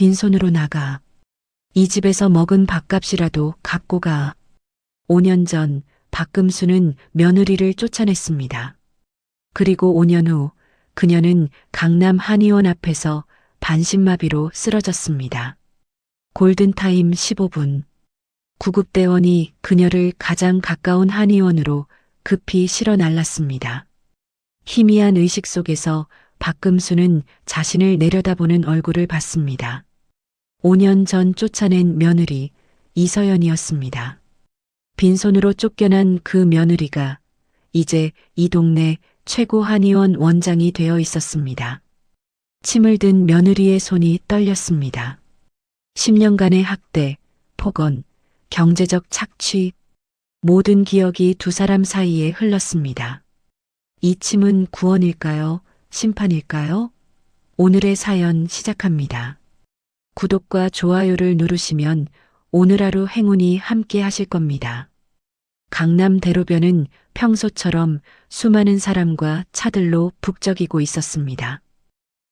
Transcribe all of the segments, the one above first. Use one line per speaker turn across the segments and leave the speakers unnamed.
빈손으로 나가. 이 집에서 먹은 밥값이라도 갚고 가. 5년 전 박금수는 며느리를 쫓아냈습니다. 그리고 5년 후 그녀는 강남 한의원 앞에서 반신마비로 쓰러졌습니다. 골든타임 15분. 구급대원이 그녀를 가장 가까운 한의원으로 급히 실어 날랐습니다. 희미한 의식 속에서 박금수는 자신을 내려다보는 얼굴을 봤습니다. 5년 전 쫓아낸 며느리 이서연이었습니다. 빈손으로 쫓겨난 그 며느리가 이제 이 동네 최고 한의원 원장이 되어 있었습니다. 침을 든 며느리의 손이 떨렸습니다. 10년간의 학대, 폭언, 경제적 착취, 모든 기억이 두 사람 사이에 흘렀습니다. 이 침은 구원일까요? 심판일까요? 오늘의 사연 시작합니다. 구독과 좋아요를 누르시면 오늘 하루 행운이 함께 하실 겁니다. 강남 대로변은 평소처럼 수많은 사람과 차들로 북적이고 있었습니다.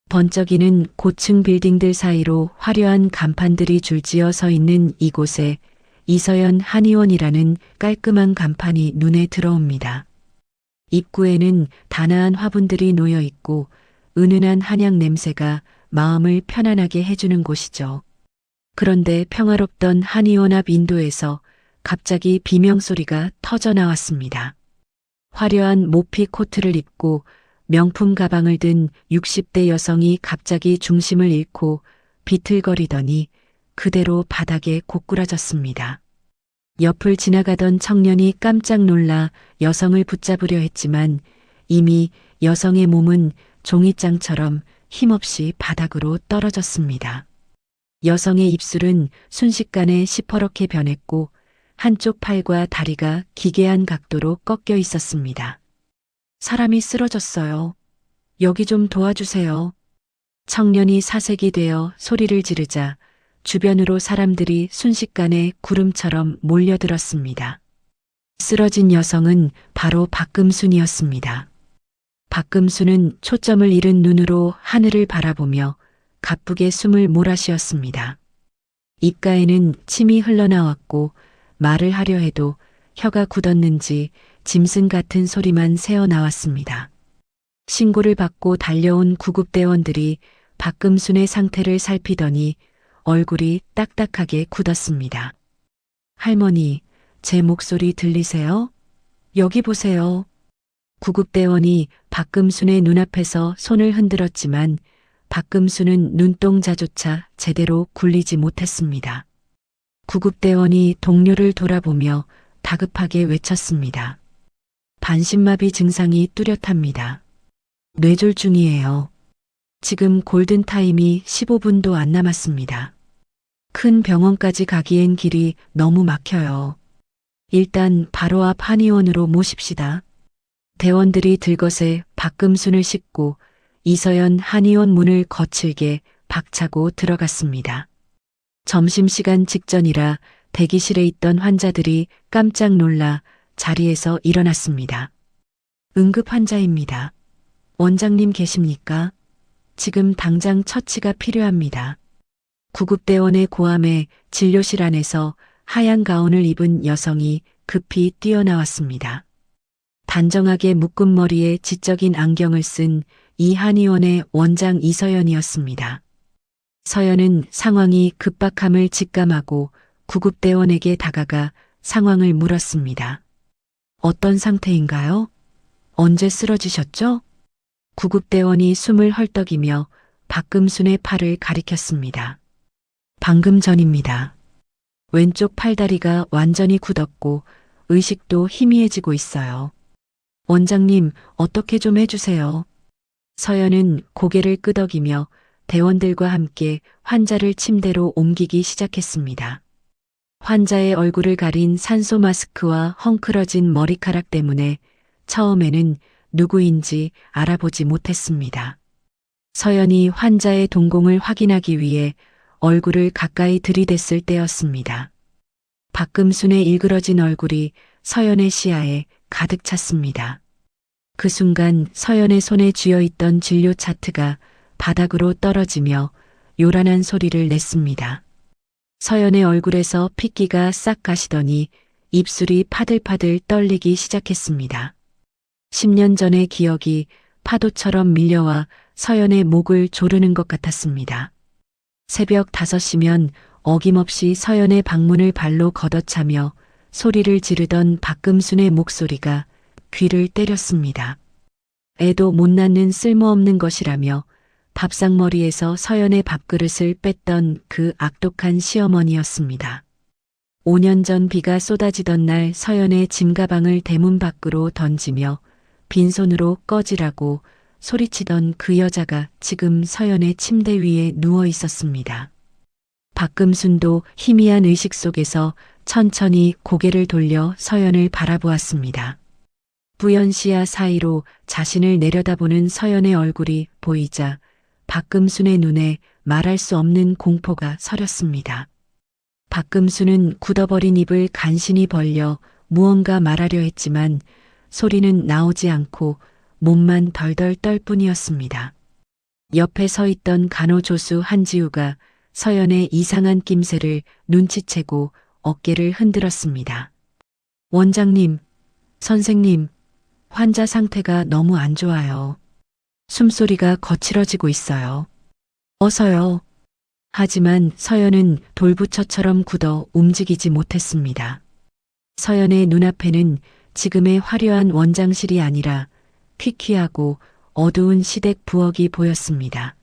번쩍이는 고층 빌딩들 사이로 화려한 간판들이 줄지어 서 있는 이곳에 이서연 한의원이라는 깔끔한 간판이 눈에 들어옵니다. 입구에는 단아한 화분들이 놓여 있고 은은한 한약 냄새가 마음을 편안하게 해주는 곳이죠. 그런데 평화롭던 한의원 앞 인도에서 갑자기 비명소리가 터져 나왔습니다. 화려한 모피 코트를 입고 명품 가방을 든 60대 여성이 갑자기 중심을 잃고 비틀거리더니 그대로 바닥에 고꾸라졌습니다. 옆을 지나가던 청년이 깜짝 놀라 여성을 붙잡으려 했지만 이미 여성의 몸은 종이장처럼 힘없이 바닥으로 떨어졌습니다. 여성의 입술은 순식간에 시퍼렇게 변했고 한쪽 팔과 다리가 기괴한 각도로 꺾여 있었습니다. 사람이 쓰러졌어요. 여기 좀 도와주세요. 청년이 사색이 되어 소리를 지르자 주변으로 사람들이 순식간에 구름처럼 몰려들었습니다. 쓰러진 여성은 바로 박금순이었습니다. 박금순은 초점을 잃은 눈으로 하늘을 바라보며 가쁘게 숨을 몰아쉬었습니다. 입가에는 침이 흘러나왔고 말을 하려 해도 혀가 굳었는지 짐승 같은 소리만 새어나왔습니다. 신고를 받고 달려온 구급대원들이 박금순의 상태를 살피더니 얼굴이 딱딱하게 굳었습니다. 할머니, 제 목소리 들리세요? 여기 보세요. 구급대원이 박금순의 눈앞에서 손을 흔들었지만 박금순은 눈동자조차 제대로 굴리지 못했습니다. 구급대원이 동료를 돌아보며 다급하게 외쳤습니다. 반신마비 증상이 뚜렷합니다. 뇌졸중이에요. 지금 골든타임이 15분도 안 남았습니다. 큰 병원까지 가기엔 길이 너무 막혀요. 일단 바로 앞 한의원으로 모십시다. 대원들이 들것에 박금순을 싣고 이서연 한의원 문을 거칠게 박차고 들어갔습니다. 점심시간 직전이라 대기실에 있던 환자들이 깜짝 놀라 자리에서 일어났습니다. 응급 환자입니다. 원장님 계십니까? 지금 당장 처치가 필요합니다. 구급대원의 고함에 진료실 안에서 하얀 가운을 입은 여성이 급히 뛰어나왔습니다. 단정하게 묶은 머리에 지적인 안경을 쓴 이 한의원의 원장 이서연이었습니다. 서연은 상황이 급박함을 직감하고 구급대원에게 다가가 상황을 물었습니다. 어떤 상태인가요? 언제 쓰러지셨죠? 구급대원이 숨을 헐떡이며 박금순의 팔을 가리켰습니다. 방금 전입니다. 왼쪽 팔다리가 완전히 굳었고 의식도 희미해지고 있어요. 원장님, 어떻게 좀 해주세요. 서연은 고개를 끄덕이며 대원들과 함께 환자를 침대로 옮기기 시작했습니다. 환자의 얼굴을 가린 산소 마스크와 헝클어진 머리카락 때문에 처음에는 누구인지 알아보지 못했습니다. 서연이 환자의 동공을 확인하기 위해 얼굴을 가까이 들이댔을 때였습니다. 박금순의 일그러진 얼굴이 서연의 시야에 가득 찼습니다. 그 순간 서연의 손에 쥐어있던 진료 차트가 바닥으로 떨어지며 요란한 소리를 냈습니다. 서연의 얼굴에서 핏기가 싹 가시더니 입술이 파들파들 떨리기 시작했습니다. 10년 전의 기억이 파도처럼 밀려와 서연의 목을 조르는 것 같았습니다. 새벽 5시면 어김없이 서연의 방문을 발로 걷어차며 소리를 지르던 박금순의 목소리가 귀를 때렸습니다. 애도 못 낳는 쓸모없는 것이라며 밥상머리에서 서연의 밥그릇을 뺐던 그 악독한 시어머니였습니다. 5년 전 비가 쏟아지던 날 서연의 짐가방을 대문 밖으로 던지며 빈손으로 꺼지라고 소리치던 그 여자가 지금 서연의 침대 위에 누워 있었습니다. 박금순도 희미한 의식 속에서 천천히 고개를 돌려 서연을 바라보았습니다. 부연시야 사이로 자신을 내려다보는 서연의 얼굴이 보이자 박금순의 눈에 말할 수 없는 공포가 서렸습니다. 박금순은 굳어버린 입을 간신히 벌려 무언가 말하려 했지만 소리는 나오지 않고 몸만 덜덜 떨 뿐이었습니다. 옆에 서 있던 간호조수 한지우가 서연의 이상한 낌새를 눈치채고 어깨를 흔들었습니다. 원장님, 선생님, 환자 상태가 너무 안 좋아요. 숨소리가 거칠어지고 있어요. 어서요. 하지만 서연은 돌부처처럼 굳어 움직이지 못했습니다. 서연의 눈앞에는 지금의 화려한 원장실이 아니라 퀴퀴하고 어두운 시댁 부엌이 보였습니다.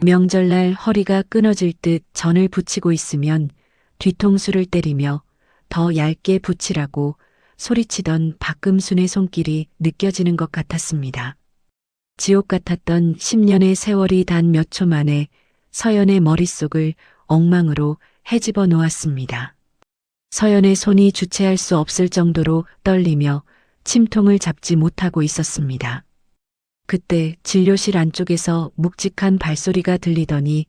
명절날 허리가 끊어질 듯 전을 붙이고 있으면 뒤통수를 때리며 더 얇게 붙이라고 소리치던 박금순의 손길이 느껴지는 것 같았습니다. 지옥 같았던 10년의 세월이 단 몇 초 만에 서연의 머릿속을 엉망으로 헤집어 놓았습니다. 서연의 손이 주체할 수 없을 정도로 떨리며 침통을 잡지 못하고 있었습니다. 그때 진료실 안쪽에서 묵직한 발소리가 들리더니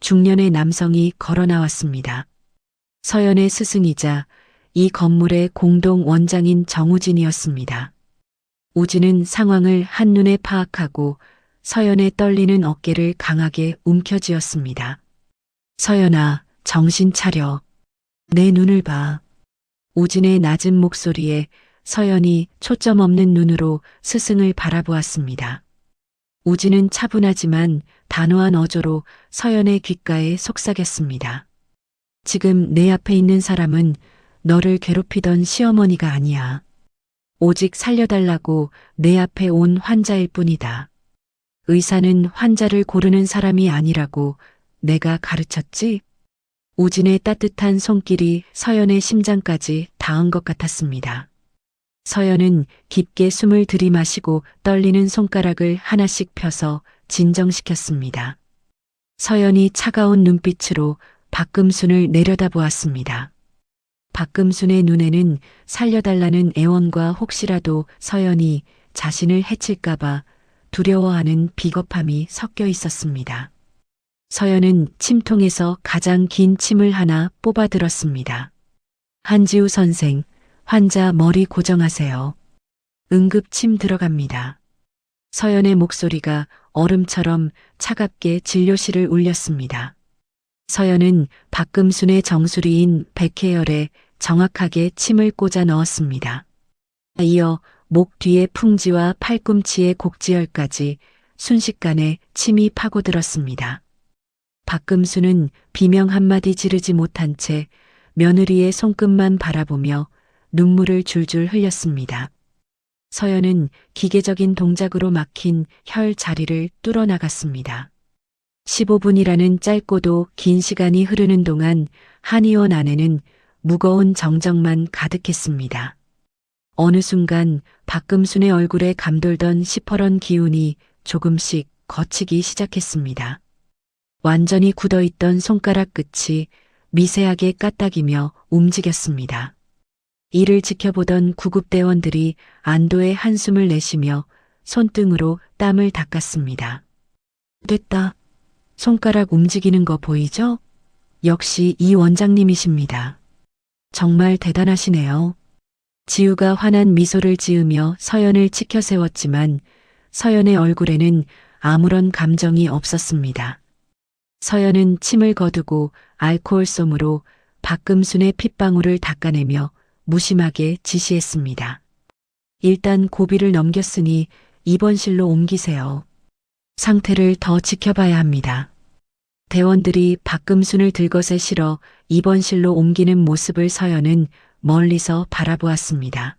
중년의 남성이 걸어 나왔습니다. 서연의 스승이자 이 건물의 공동 원장인 정우진이었습니다. 우진은 상황을 한눈에 파악하고 서연의 떨리는 어깨를 강하게 움켜쥐었습니다. 서연아, 정신 차려. 내 눈을 봐. 우진의 낮은 목소리에 서연이 초점 없는 눈으로 스승을 바라보았습니다. 우진은 차분하지만 단호한 어조로 서연의 귓가에 속삭였습니다. 지금 내 앞에 있는 사람은 너를 괴롭히던 시어머니가 아니야. 오직 살려달라고 내 앞에 온 환자일 뿐이다. 의사는 환자를 고르는 사람이 아니라고 내가 가르쳤지? 우진의 따뜻한 손길이 서연의 심장까지 닿은 것 같았습니다. 서연은 깊게 숨을 들이마시고 떨리는 손가락을 하나씩 펴서 진정시켰습니다. 서연이 차가운 눈빛으로 박금순을 내려다보았습니다. 박금순의 눈에는 살려달라는 애원과 혹시라도 서연이 자신을 해칠까봐 두려워하는 비겁함이 섞여 있었습니다. 서연은 침통에서 가장 긴 침을 하나 뽑아들었습니다. 한지우 선생, 환자 머리 고정하세요. 응급침 들어갑니다. 서연의 목소리가 얼음처럼 차갑게 진료실을 울렸습니다. 서연은 박금순의 정수리인 백회열에 정확하게 침을 꽂아 넣었습니다. 이어 목 뒤의 풍지와 팔꿈치의 곡지혈까지 순식간에 침이 파고들었습니다. 박금순은 비명 한마디 지르지 못한 채 며느리의 손끝만 바라보며 눈물을 줄줄 흘렸습니다. 서연은 기계적인 동작으로 막힌 혈 자리를 뚫어나갔습니다. 15분이라는 짧고도 긴 시간이 흐르는 동안 한의원 안에는 무거운 정적만 가득했습니다. 어느 순간 박금순의 얼굴에 감돌던 시퍼런 기운이 조금씩 걷히기 시작했습니다. 완전히 굳어있던 손가락 끝이 미세하게 까딱이며 움직였습니다. 이를 지켜보던 구급대원들이 안도의 한숨을 내쉬며 손등으로 땀을 닦았습니다. 됐다. 손가락 움직이는 거 보이죠? 역시 이 원장님이십니다. 정말 대단하시네요. 지우가 환한 미소를 지으며 서연을 치켜 세웠지만 서연의 얼굴에는 아무런 감정이 없었습니다. 서연은 침을 거두고 알코올솜으로 박금순의 핏방울을 닦아내며 무심하게 지시했습니다. 일단 고비를 넘겼으니 입원실로 옮기세요. 상태를 더 지켜봐야 합니다. 대원들이 박금순을 들것에 실어 입원실로 옮기는 모습을 서연은 멀리서 바라보았습니다.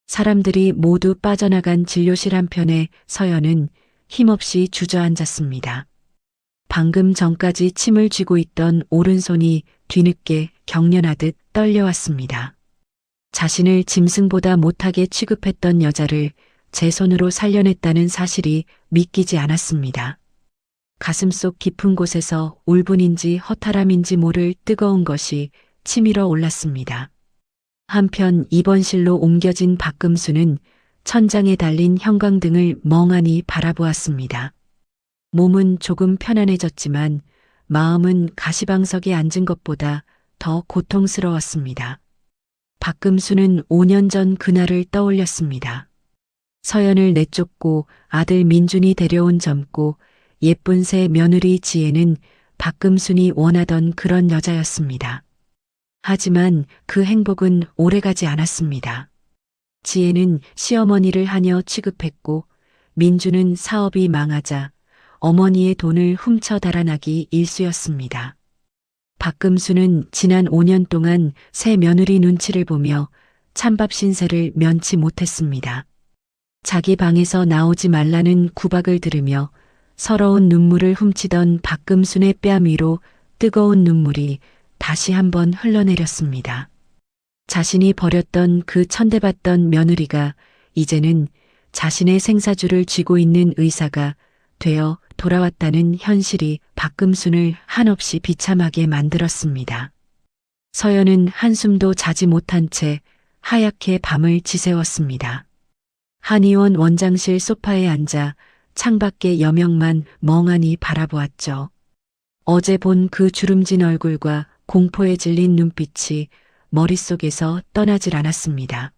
사람들이 모두 빠져나간 진료실 한편에 서연은 힘없이 주저앉았습니다. 방금 전까지 침을 쥐고 있던 오른손이 뒤늦게 경련하듯 떨려왔습니다. 자신을 짐승보다 못하게 취급했던 여자를 제 손으로 살려냈다는 사실이 믿기지 않았습니다. 가슴속 깊은 곳에서 울분인지 허탈함인지 모를 뜨거운 것이 치밀어 올랐습니다. 한편 입원실로 옮겨진 박금수는 천장에 달린 형광등을 멍하니 바라보았습니다. 몸은 조금 편안해졌지만 마음은 가시방석에 앉은 것보다 더 고통스러웠습니다. 박금수는 5년 전 그날을 떠올렸습니다. 서연을 내쫓고 아들 민준이 데려온 젊고 예쁜 새 며느리 지혜는 박금순이 원하던 그런 여자였습니다. 하지만 그 행복은 오래가지 않았습니다. 지혜는 시어머니를 하녀 취급했고 민준은 사업이 망하자 어머니의 돈을 훔쳐 달아나기 일쑤였습니다. 박금수는 지난 5년 동안 새 며느리 눈치를 보며 찬밥 신세를 면치 못했습니다. 자기 방에서 나오지 말라는 구박을 들으며 서러운 눈물을 훔치던 박금순의 뺨 위로 뜨거운 눈물이 다시 한번 흘러내렸습니다. 자신이 버렸던 그 천대받던 며느리가 이제는 자신의 생사주를 쥐고 있는 의사가 되어 돌아왔다는 현실이 박금순을 한없이 비참하게 만들었습니다. 서연은 한숨도 자지 못한 채 하얗게 밤을 지새웠습니다. 한의원 원장실 소파에 앉아 창밖의 여명만 멍하니 바라보았죠. 어제 본 그 주름진 얼굴과 공포에 질린 눈빛이 머릿속에서 떠나질 않았습니다.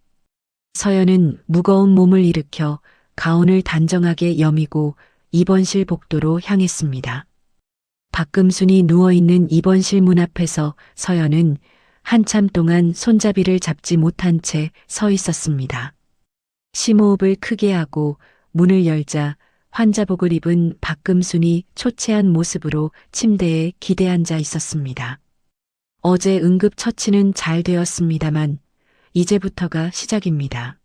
서연은 무거운 몸을 일으켜 가운을 단정하게 여미고 입원실 복도로 향했습니다. 박금순이 누워있는 입원실 문 앞에서 서연은 한참 동안 손잡이를 잡지 못한 채 서 있었습니다. 심호흡을 크게 하고 문을 열자 환자복을 입은 박금순이 초췌한 모습으로 침대에 기대앉아 있었습니다. 어제 응급처치는 잘 되었습니다만 이제부터가 시작입니다.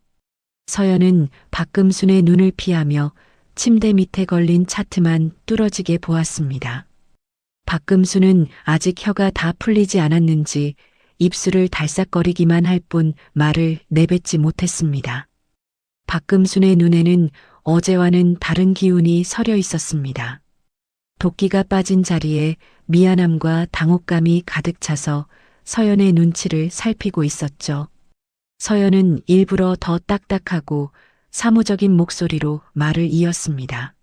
서연은 박금순의 눈을 피하며 침대 밑에 걸린 차트만 뚫어지게 보았습니다. 박금순은 아직 혀가 다 풀리지 않았는지 입술을 달싹거리기만 할 뿐 말을 내뱉지 못했습니다. 박금순의 눈에는 어제와는 다른 기운이 서려 있었습니다. 도끼가 빠진 자리에 미안함과 당혹감이 가득 차서 서연의 눈치를 살피고 있었죠. 서연은 일부러 더 딱딱하고 사무적인 목소리로 말을 이었습니다.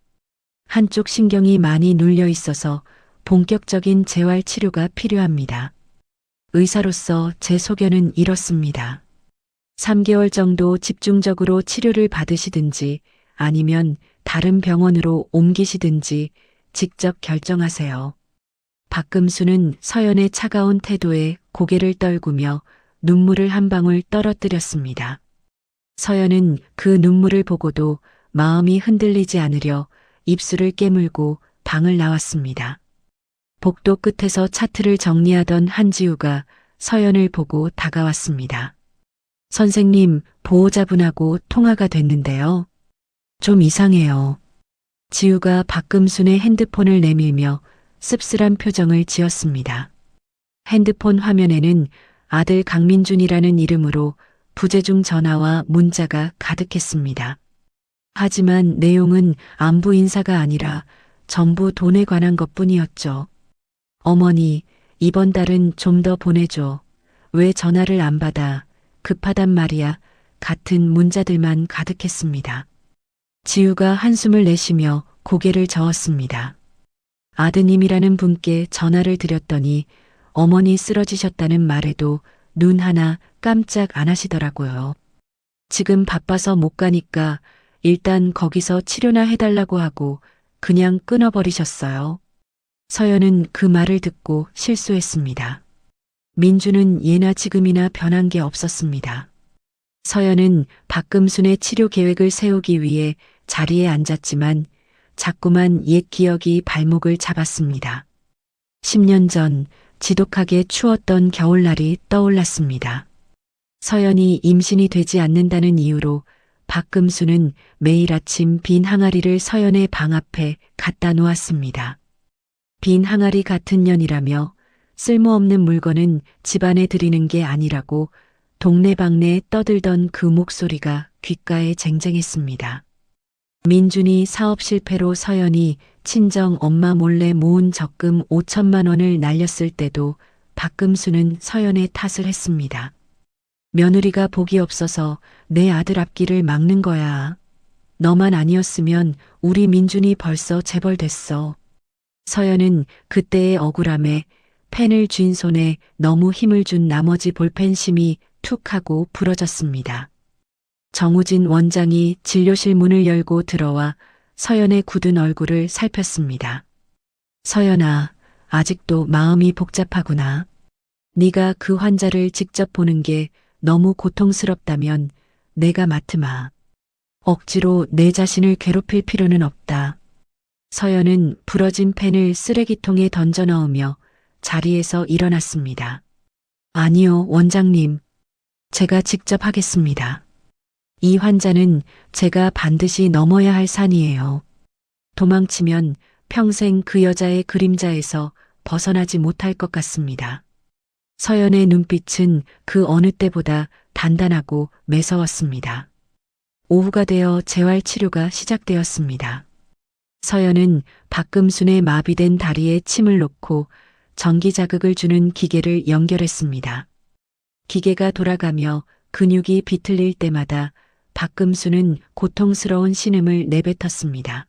한쪽 신경이 많이 눌려 있어서 본격적인 재활 치료가 필요합니다. 의사로서 제 소견은 이렇습니다. 3개월 정도 집중적으로 치료를 받으시든지 아니면 다른 병원으로 옮기시든지 직접 결정하세요. 박금수는 서연의 차가운 태도에 고개를 떨구며 눈물을 한 방울 떨어뜨렸습니다. 서연은 그 눈물을 보고도 마음이 흔들리지 않으려 입술을 깨물고 방을 나왔습니다. 복도 끝에서 차트를 정리하던 한지우가 서연을 보고 다가왔습니다. 선생님, 보호자분하고 통화가 됐는데요. 좀 이상해요. 지우가 박금순의 핸드폰을 내밀며 씁쓸한 표정을 지었습니다. 핸드폰 화면에는 아들 강민준이라는 이름으로 부재중 전화와 문자가 가득했습니다. 하지만 내용은 안부 인사가 아니라 전부 돈에 관한 것뿐이었죠. 어머니, 이번 달은 좀 더 보내줘. 왜 전화를 안 받아? 급하단 말이야. 같은 문자들만 가득했습니다. 지우가 한숨을 내쉬며 고개를 저었습니다. 아드님이라는 분께 전화를 드렸더니 어머니 쓰러지셨다는 말에도 눈 하나 깜짝 안 하시더라고요. 지금 바빠서 못 가니까 일단 거기서 치료나 해달라고 하고 그냥 끊어버리셨어요. 서연은 그 말을 듣고 실수했습니다. 민주는 예나 지금이나 변한 게 없었습니다. 서연은 박금순의 치료 계획을 세우기 위해 자리에 앉았지만 자꾸만 옛 기억이 발목을 잡았습니다. 10년 전 지독하게 추웠던 겨울날이 떠올랐습니다. 서연이 임신이 되지 않는다는 이유로 박금수는 매일 아침 빈 항아리를 서연의 방 앞에 갖다 놓았습니다. 빈 항아리 같은 년이라며 쓸모없는 물건은 집안에 들이는 게 아니라고 동네방네 떠들던 그 목소리가 귓가에 쟁쟁했습니다. 민준이 사업 실패로 서연이 친정 엄마 몰래 모은 적금 5천만 원을 날렸을 때도 박금수는 서연의 탓을 했습니다. 며느리가 복이 없어서 내 아들 앞길을 막는 거야. 너만 아니었으면 우리 민준이 벌써 재벌됐어. 서연은 그때의 억울함에 펜을 쥔 손에 너무 힘을 준 나머지 볼펜 심이 툭 하고 부러졌습니다. 정우진 원장이 진료실 문을 열고 들어와 서연의 굳은 얼굴을 살폈습니다. 서연아, 아직도 마음이 복잡하구나. 네가 그 환자를 직접 보는 게 너무 고통스럽다면 내가 맡으마. 억지로 내 자신을 괴롭힐 필요는 없다. 서연은 부러진 펜을 쓰레기통에 던져 넣으며 자리에서 일어났습니다. 아니요, 원장님. 제가 직접 하겠습니다. 이 환자는 제가 반드시 넘어야 할 산이에요. 도망치면 평생 그 여자의 그림자에서 벗어나지 못할 것 같습니다. 서연의 눈빛은 그 어느 때보다 단단하고 매서웠습니다. 오후가 되어 재활치료가 시작되었습니다. 서연은 박금순의 마비된 다리에 침을 놓고 전기 자극을 주는 기계를 연결했습니다. 기계가 돌아가며 근육이 비틀릴 때마다 박금순은 고통스러운 신음을 내뱉었습니다.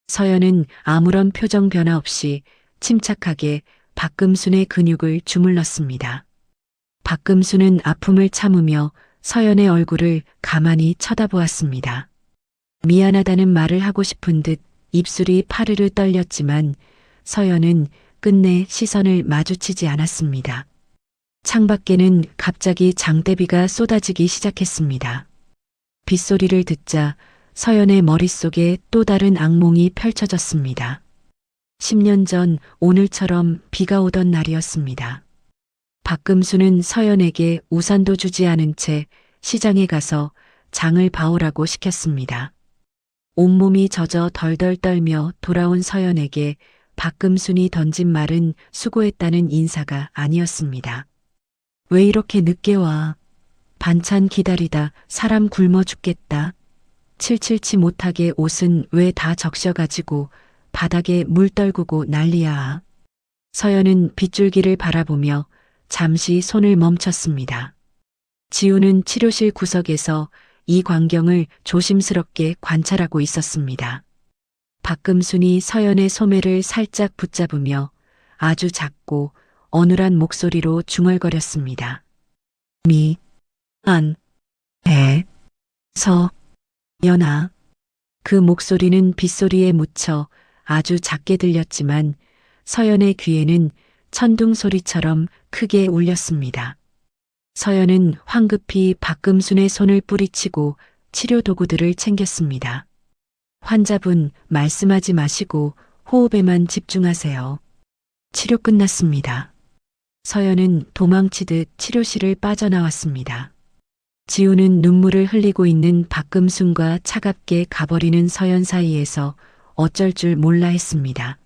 서연은 아무런 표정 변화 없이 침착하게 박금순의 근육을 주물렀습니다. 박금순은 아픔을 참으며 서연의 얼굴을 가만히 쳐다보았습니다. 미안하다는 말을 하고 싶은 듯 입술이 파르르 떨렸지만 서연은 끝내 시선을 마주치지 않았습니다. 창밖에는 갑자기 장대비가 쏟아지기 시작했습니다. 빗소리를 듣자 서연의 머릿속에 또 다른 악몽이 펼쳐졌습니다. 10년 전 오늘처럼 비가 오던 날이었습니다. 박금수는 서연에게 우산도 주지 않은 채 시장에 가서 장을 봐오라고 시켰습니다. 온몸이 젖어 덜덜 떨며 돌아온 서연에게 박금순이 던진 말은 수고했다는 인사가 아니었습니다. 왜 이렇게 늦게 와? 반찬 기다리다 사람 굶어 죽겠다. 칠칠치 못하게 옷은 왜 다 적셔가지고 바닥에 물 떨구고 난리야. 서연은 빗줄기를 바라보며 잠시 손을 멈췄습니다. 지우는 치료실 구석에서 이 광경을 조심스럽게 관찰하고 있었습니다. 박금순이 서연의 소매를 살짝 붙잡으며 아주 작고 어눌한 목소리로 중얼거렸습니다. 연아. 그 목소리는 빗소리에 묻혀 아주 작게 들렸지만 서연의 귀에는 천둥 소리처럼 크게 울렸습니다. 서연은 황급히 박금순의 손을 뿌리치고 치료 도구들을 챙겼습니다. 환자분, 말씀하지 마시고 호흡에만 집중하세요. 치료 끝났습니다. 서연은 도망치듯 치료실을 빠져나왔습니다. 지우는 눈물을 흘리고 있는 박금순과 차갑게 가버리는 서연 사이에서 어쩔 줄 몰라 했습니다.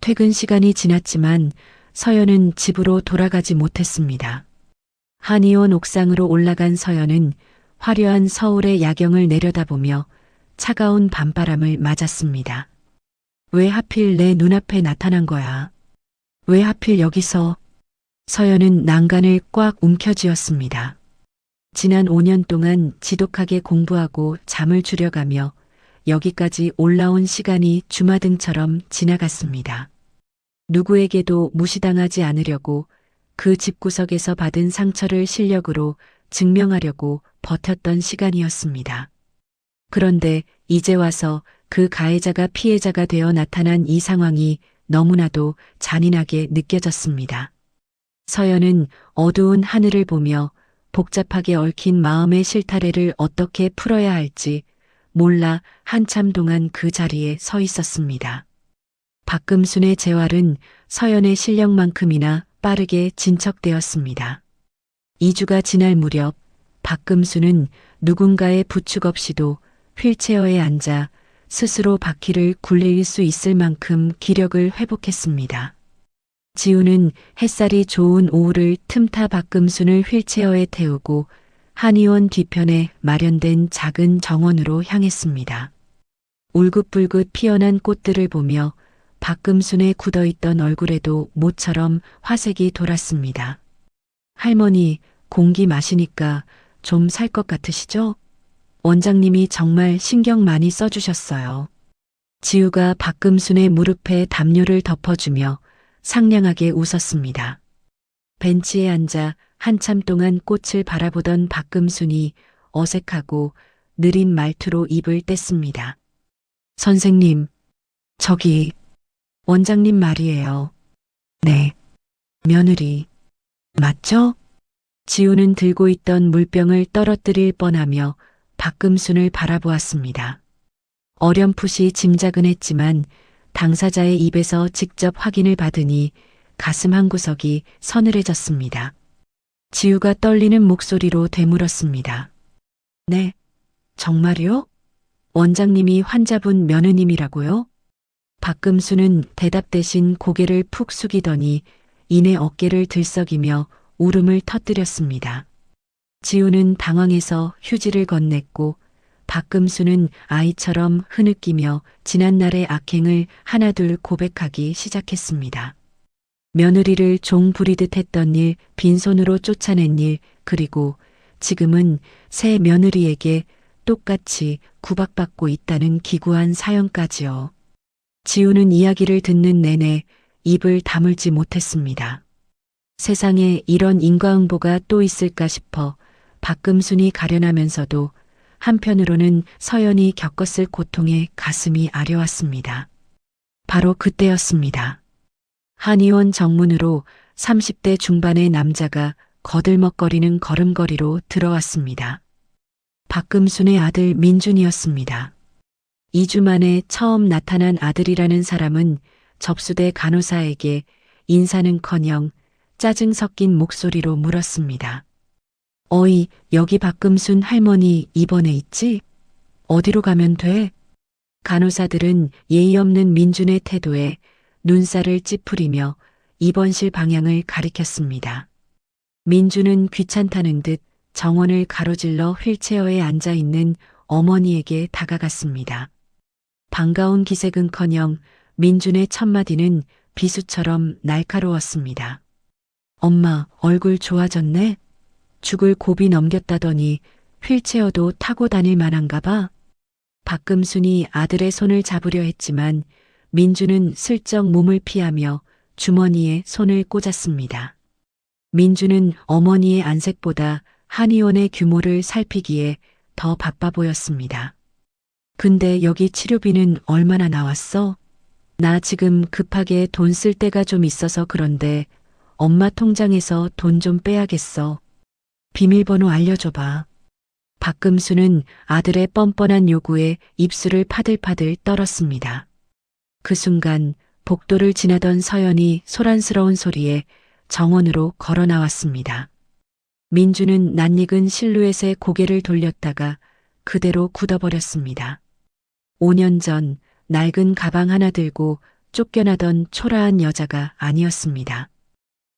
퇴근 시간이 지났지만 서연은 집으로 돌아가지 못했습니다. 한의원 옥상으로 올라간 서연은 화려한 서울의 야경을 내려다보며 차가운 밤바람을 맞았습니다. 왜 하필 내 눈앞에 나타난 거야? 왜 하필 여기서? 서연은 난간을 꽉 움켜쥐었습니다. 지난 5년 동안 지독하게 공부하고 잠을 줄여가며 여기까지 올라온 시간이 주마등처럼 지나갔습니다. 누구에게도 무시당하지 않으려고 그 집구석에서 받은 상처를 실력으로 증명하려고 버텼던 시간이었습니다. 그런데 이제 와서 그 가해자가 피해자가 되어 나타난 이 상황이 너무나도 잔인하게 느껴졌습니다. 서연은 어두운 하늘을 보며 복잡하게 얽힌 마음의 실타래를 어떻게 풀어야 할지 몰라 한참 동안 그 자리에 서 있었습니다. 박금순의 재활은 서연의 실력만큼이나 빠르게 진척되었습니다. 2주가 지날 무렵 박금순은 누군가의 부축 없이도 휠체어에 앉아 스스로 바퀴를 굴릴 수 있을 만큼 기력을 회복했습니다. 지우는 햇살이 좋은 오후를 틈타 박금순을 휠체어에 태우고 한의원 뒤편에 마련된 작은 정원으로 향했습니다. 울긋불긋 피어난 꽃들을 보며 박금순의 굳어있던 얼굴에도 모처럼 화색이 돌았습니다. 할머니, 공기 마시니까 좀 살 것 같으시죠? 원장님이 정말 신경 많이 써주셨어요. 지우가 박금순의 무릎에 담요를 덮어주며 상냥하게 웃었습니다. 벤치에 앉아 한참 동안 꽃을 바라보던 박금순이 어색하고 느린 말투로 입을 뗐습니다. 선생님, 저기, 원장님 말이에요. 네, 며느리, 맞죠? 지우는 들고 있던 물병을 떨어뜨릴 뻔하며 박금순을 바라보았습니다. 어렴풋이 짐작은 했지만 당사자의 입에서 직접 확인을 받으니 가슴 한구석이 서늘해졌습니다. 지우가 떨리는 목소리로 되물었습니다. 네, 정말요? 원장님이 환자분 며느님이라고요? 박금순은 대답 대신 고개를 푹 숙이더니 이내 어깨를 들썩이며 울음을 터뜨렸습니다. 지우는 당황해서 휴지를 건넸고 박금순은 아이처럼 흐느끼며 지난날의 악행을 하나둘 고백하기 시작했습니다. 며느리를 종 부리듯 했던 일, 빈손으로 쫓아낸 일, 그리고 지금은 새 며느리에게 똑같이 구박받고 있다는 기구한 사연까지요. 지우는 이야기를 듣는 내내 입을 다물지 못했습니다. 세상에 이런 인과응보가 또 있을까 싶어 박금순이 가련하면서도 한편으로는 서연이 겪었을 고통에 가슴이 아려왔습니다. 바로 그때였습니다. 한의원 정문으로 30대 중반의 남자가 거들먹거리는 걸음걸이로 들어왔습니다. 박금순의 아들 민준이었습니다. 2주 만에 처음 나타난 아들이라는 사람은 접수대 간호사에게 인사는커녕 짜증 섞인 목소리로 물었습니다. 어이, 여기 박금순 할머니 입원해 있지? 어디로 가면 돼? 간호사들은 예의 없는 민준의 태도에 눈살을 찌푸리며 입원실 방향을 가리켰습니다. 민준은 귀찮다는 듯 정원을 가로질러 휠체어에 앉아 있는 어머니에게 다가갔습니다. 반가운 기색은커녕 민준의 첫마디는 비수처럼 날카로웠습니다. 엄마, 얼굴 좋아졌네? 죽을 고비 넘겼다더니 휠체어도 타고 다닐 만한가 봐. 박금순이 아들의 손을 잡으려 했지만 민준은 슬쩍 몸을 피하며 주머니에 손을 꽂았습니다. 민준은 어머니의 안색보다 한의원의 규모를 살피기에 더 바빠 보였습니다. 근데 여기 치료비는 얼마나 나왔어? 나 지금 급하게 돈 쓸 데가 좀 있어서 그런데 엄마 통장에서 돈 좀 빼야겠어. 비밀번호 알려줘봐. 박금수는 아들의 뻔뻔한 요구에 입술을 파들파들 떨었습니다. 그 순간 복도를 지나던 서연이 소란스러운 소리에 정원으로 걸어 나왔습니다. 민주는 낯익은 실루엣에 고개를 돌렸다가 그대로 굳어버렸습니다. 5년 전 낡은 가방 하나 들고 쫓겨나던 초라한 여자가 아니었습니다.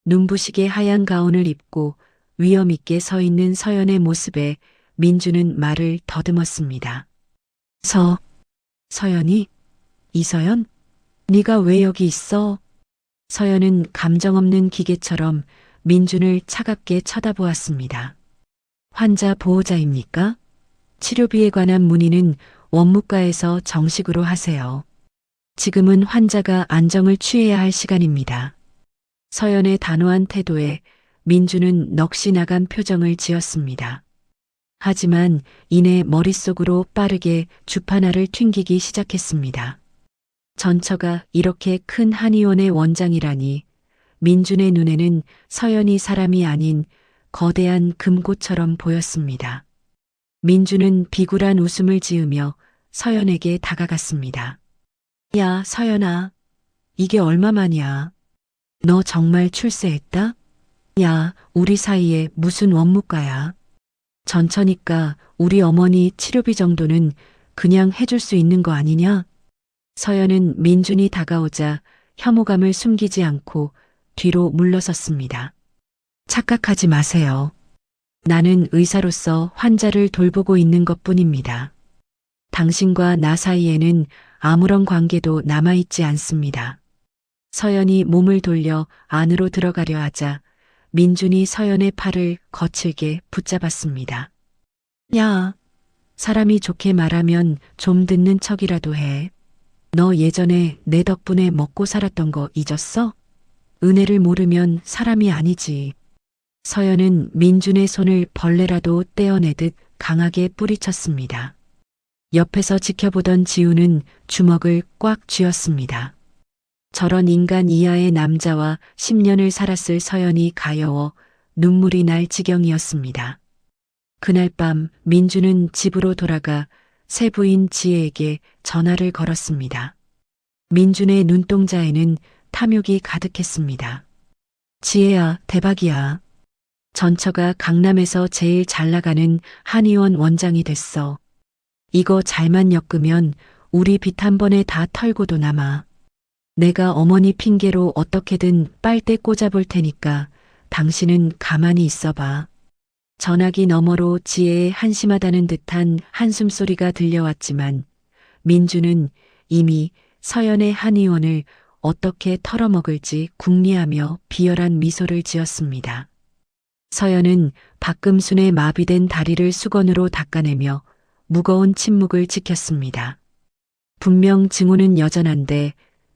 눈부시게 하얀 가운을 입고 위엄 있게 서 있는 서연의 모습에 민주는 말을 더듬었습니다. 서연이? 이서연? 네가 왜 여기 있어? 서연은 감정 없는 기계처럼 민준을 차갑게 쳐다보았습니다. 환자 보호자입니까? 치료비에 관한 문의는 원무과에서 정식으로 하세요. 지금은 환자가 안정을 취해야 할 시간입니다. 서연의 단호한 태도에 민주는 넋이 나간 표정을 지었습니다. 하지만 이내 머릿속으로 빠르게 주파나를 튕기기 시작했습니다. 전처가 이렇게 큰 한의원의 원장이라니 민준의 눈에는 서연이 사람이 아닌 거대한 금고처럼 보였습니다. 민준은 비굴한 웃음을 지으며 서연에게 다가갔습니다. 야, 서연아. 이게 얼마만이야? 너 정말 출세했다? 야, 우리 사이에 무슨 원무과야? 전처니까 우리 어머니 치료비 정도는 그냥 해줄 수 있는 거 아니냐? 서연은 민준이 다가오자 혐오감을 숨기지 않고 뒤로 물러섰습니다. 착각하지 마세요. 나는 의사로서 환자를 돌보고 있는 것뿐입니다. 당신과 나 사이에는 아무런 관계도 남아있지 않습니다. 서연이 몸을 돌려 안으로 들어가려 하자 민준이 서연의 팔을 거칠게 붙잡았습니다. 야, 사람이 좋게 말하면 좀 듣는 척이라도 해. 너 예전에 내 덕분에 먹고 살았던 거 잊었어? 은혜를 모르면 사람이 아니지. 서연은 민준의 손을 벌레라도 떼어내듯 강하게 뿌리쳤습니다. 옆에서 지켜보던 지우는 주먹을 꽉 쥐었습니다. 저런 인간 이하의 남자와 10년을 살았을 서연이 가여워 눈물이 날 지경이었습니다. 그날 밤 민준은 집으로 돌아가 새 부인 지혜에게 전화를 걸었습니다. 민준의 눈동자에는 탐욕이 가득했습니다. 지혜야, 대박이야. 전처가 강남에서 제일 잘 나가는 한의원 원장이 됐어. 이거 잘만 엮으면 우리 빚 한 번에 다 털고도 남아. 내가 어머니 핑계로 어떻게든 빨대 꽂아볼 테니까 당신은 가만히 있어봐. 전화기 너머로 지혜의 한심하다는 듯한 한숨소리가 들려왔지만 민주는 이미 서연의 한의원을 어떻게 털어먹을지 궁리하며 비열한 미소를 지었습니다. 서연은 박금순의 마비된 다리를 수건으로 닦아내며 무거운 침묵을 지켰습니다. 분명 증오는 여전한데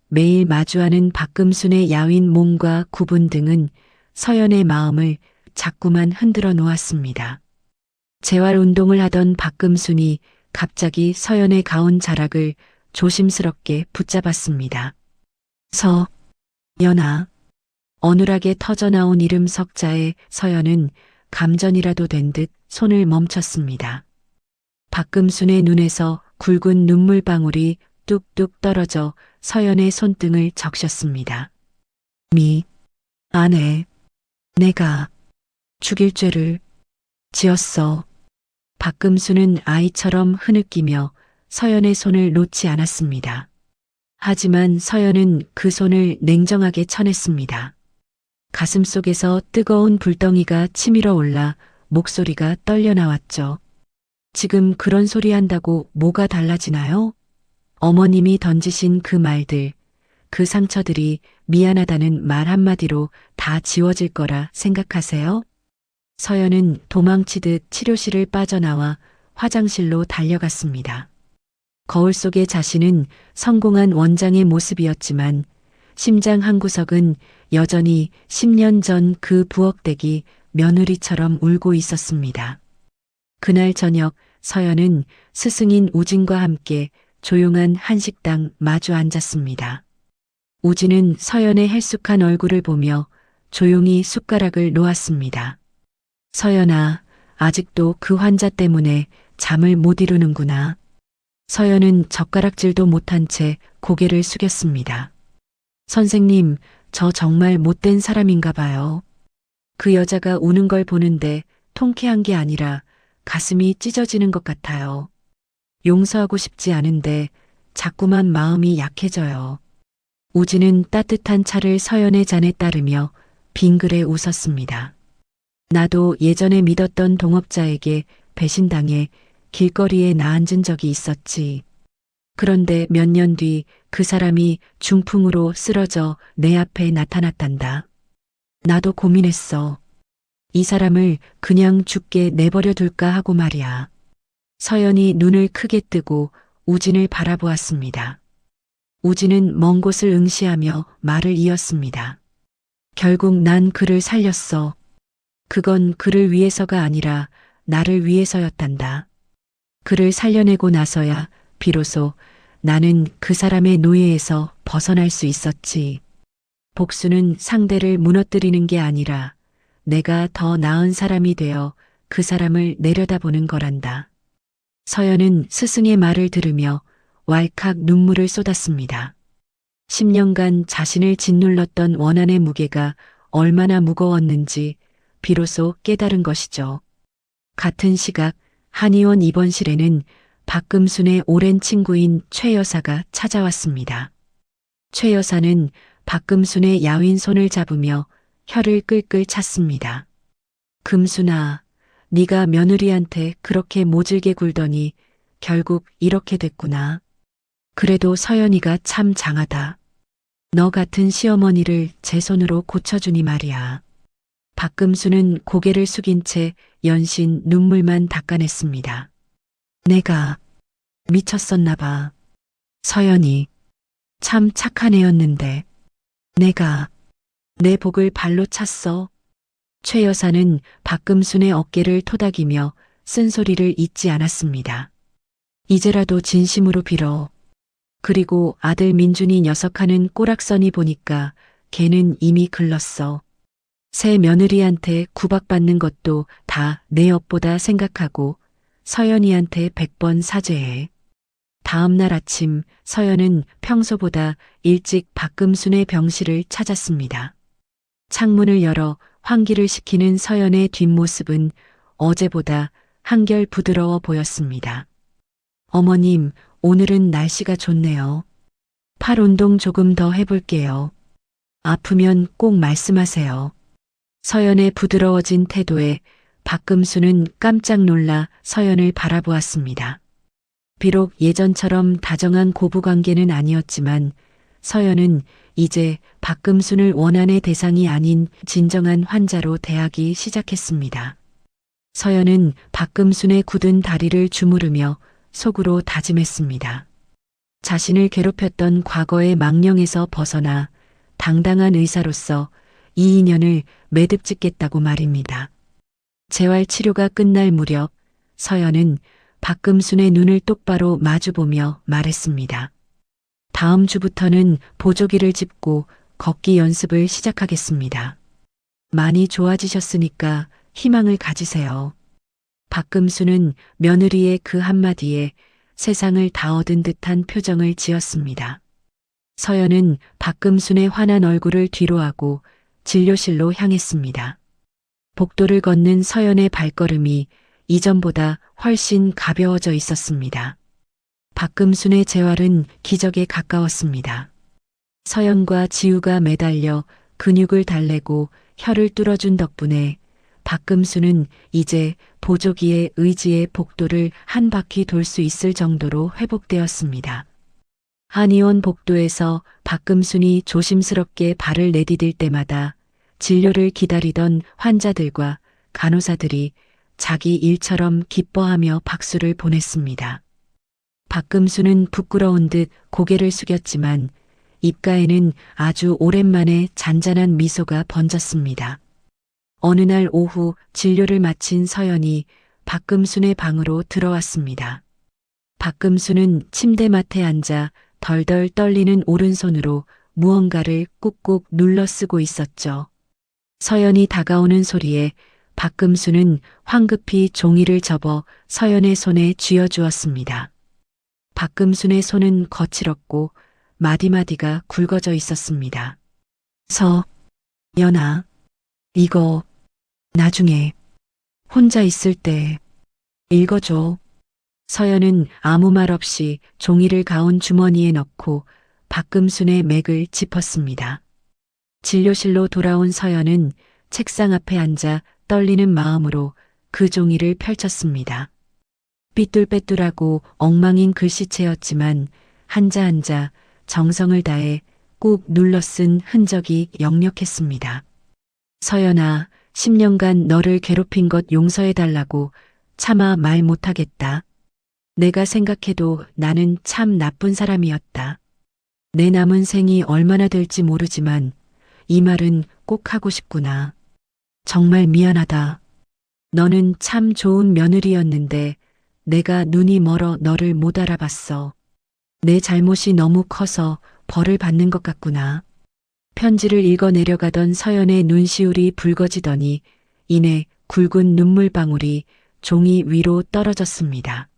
매일 마주하는 박금순의 야윈 몸과 구분 등은 서연의 마음을 자꾸만 흔들어 놓았습니다. 재활 운동을 하던 박금순이 갑자기 서연의 가운 자락을 조심스럽게 붙잡았습니다. 서연아. 어눌하게 터져나온 이름 석자에 서연은 감전이라도 된 듯 손을 멈췄습니다. 박금순의 눈에서 굵은 눈물방울이 뚝뚝 떨어져 서연의 손등을 적셨습니다. 아내, 내가 죽일 죄를 지었어. 박금순은 아이처럼 흐느끼며 서연의 손을 놓지 않았습니다. 하지만 서연은 그 손을 냉정하게 쳐냈습니다. 가슴속에서 뜨거운 불덩이가 치밀어 올라 목소리가 떨려 나왔죠. 지금 그런 소리 한다고 뭐가 달라지나요? 어머님이 던지신 그 말들, 그 상처들이 미안하다는 말 한마디로 다 지워질 거라 생각하세요? 서연은 도망치듯 치료실을 빠져나와 화장실로 달려갔습니다. 거울 속의 자신은 성공한 원장의 모습이었지만 심장 한구석은 여전히 10년 전 그 부엌댁이 며느리처럼 울고 있었습니다. 그날 저녁 서연은 스승인 우진과 함께 조용한 한식당 마주 앉았습니다. 우진은 서연의 헬쑥한 얼굴을 보며 조용히 숟가락을 놓았습니다. 서연아, 아직도 그 환자 때문에 잠을 못 이루는구나. 서연은 젓가락질도 못한 채 고개를 숙였습니다. 선생님, 저 정말 못된 사람인가 봐요. 그 여자가 우는 걸 보는데 통쾌한 게 아니라 가슴이 찢어지는 것 같아요. 용서하고 싶지 않은데 자꾸만 마음이 약해져요. 우진은 따뜻한 차를 서연의 잔에 따르며 빙그레 웃었습니다. 나도 예전에 믿었던 동업자에게 배신당해 길거리에 나앉은 적이 있었지. 그런데 몇 년 뒤 그 사람이 중풍으로 쓰러져 내 앞에 나타났단다. 나도 고민했어. 이 사람을 그냥 죽게 내버려 둘까 하고 말이야. 서연이 눈을 크게 뜨고 우진을 바라보았습니다. 우진은 먼 곳을 응시하며 말을 이었습니다. 결국 난 그를 살렸어. 그건 그를 위해서가 아니라 나를 위해서였단다. 그를 살려내고 나서야 비로소 나는 그 사람의 노예에서 벗어날 수 있었지. 복수는 상대를 무너뜨리는 게 아니라 내가 더 나은 사람이 되어 그 사람을 내려다보는 거란다. 서연은 스승의 말을 들으며 왈칵 눈물을 쏟았습니다. 10년간 자신을 짓눌렀던 원한의 무게가 얼마나 무거웠는지 비로소 깨달은 것이죠. 같은 시각 한의원 입원실에는 박금순의 오랜 친구인 최 여사가 찾아왔습니다. 최 여사는 박금순의 야윈 손을 잡으며 혀를 끌끌 찼습니다. 금순아, 네가 며느리한테 그렇게 모질게 굴더니 결국 이렇게 됐구나. 그래도 서연이가 참 장하다. 너 같은 시어머니를 제 손으로 고쳐주니 말이야. 박금수는 고개를 숙인 채 연신 눈물만 닦아냈습니다. 내가 미쳤었나 봐. 서연이 참 착한 애였는데 내가 내 복을 발로 찼어. 최 여사는 박금순의 어깨를 토닥이며 쓴소리를 잊지 않았습니다. 이제라도 진심으로 빌어. 그리고 아들 민준이 녀석하는 꼬락서니 보니까 걔는 이미 글렀어. 새 며느리한테 구박받는 것도 다 내 업보다 생각하고 서연이한테 100번 사죄해. 다음 날 아침 서연은 평소보다 일찍 박금순의 병실을 찾았습니다. 창문을 열어 환기를 시키는 서연의 뒷모습은 어제보다 한결 부드러워 보였습니다. 어머님, 오늘은 날씨가 좋네요. 팔 운동 조금 더 해볼게요. 아프면 꼭 말씀하세요. 서연의 부드러워진 태도에 박금수는 깜짝 놀라 서연을 바라보았습니다. 비록 예전처럼 다정한 고부관계는 아니었지만 서연은 이제 박금순을 원한의 대상이 아닌 진정한 환자로 대하기 시작했습니다. 서연은 박금순의 굳은 다리를 주무르며 속으로 다짐했습니다. 자신을 괴롭혔던 과거의 망령에서 벗어나 당당한 의사로서 이 인연을 매듭짓겠다고 말입니다. 재활 치료가 끝날 무렵 서연은 박금순의 눈을 똑바로 마주보며 말했습니다. 다음 주부터는 보조기를 짚고 걷기 연습을 시작하겠습니다. 많이 좋아지셨으니까 희망을 가지세요. 박금수는 며느리의 그 한마디에 세상을 다 얻은 듯한 표정을 지었습니다. 서연은 박금순의 환한 얼굴을 뒤로하고 진료실로 향했습니다. 복도를 걷는 서연의 발걸음이 이전보다 훨씬 가벼워져 있었습니다. 박금순의 재활은 기적에 가까웠습니다. 서연과 지우가 매달려 근육을 달래고 혀를 뚫어준 덕분에 박금수는 이제 보조기의 의지의 복도를 한 바퀴 돌 수 있을 정도로 회복되었습니다. 한의원 복도에서 박금순이 조심스럽게 발을 내디딜 때마다 진료를 기다리던 환자들과 간호사들이 자기 일처럼 기뻐하며 박수를 보냈습니다. 박금수는 부끄러운 듯 고개를 숙였지만 입가에는 아주 오랜만에 잔잔한 미소가 번졌습니다. 어느 날 오후 진료를 마친 서연이 박금순의 방으로 들어왔습니다. 박금순은 침대맡에 앉아 덜덜 떨리는 오른손으로 무언가를 꾹꾹 눌러 쓰고 있었죠. 서연이 다가오는 소리에 박금순은 황급히 종이를 접어 서연의 손에 쥐어주었습니다. 박금순의 손은 거칠었고 마디마디가 굵어져 있었습니다. 서연아, 이거 나중에 혼자 있을 때 읽어줘. 서연은 아무 말 없이 종이를 가운 주머니에 넣고 박금순의 맥을 짚었습니다. 진료실로 돌아온 서연은 책상 앞에 앉아 떨리는 마음으로 그 종이를 펼쳤습니다. 삐뚤빼뚤하고 엉망인 글씨체였지만 한자 한자 정성을 다해 꾹 눌러 쓴 흔적이 역력했습니다. 서연아, 10년간 너를 괴롭힌 것 용서해달라고 차마 말 못하겠다. 내가 생각해도 나는 참 나쁜 사람이었다. 내 남은 생이 얼마나 될지 모르지만 이 말은 꼭 하고 싶구나. 정말 미안하다. 너는 참 좋은 며느리였는데 내가 눈이 멀어 너를 못 알아봤어. 내 잘못이 너무 커서 벌을 받는 것 같구나. 편지를 읽어 내려가던 서연의 눈시울이 붉어지더니 이내 굵은 눈물방울이 종이 위로 떨어졌습니다.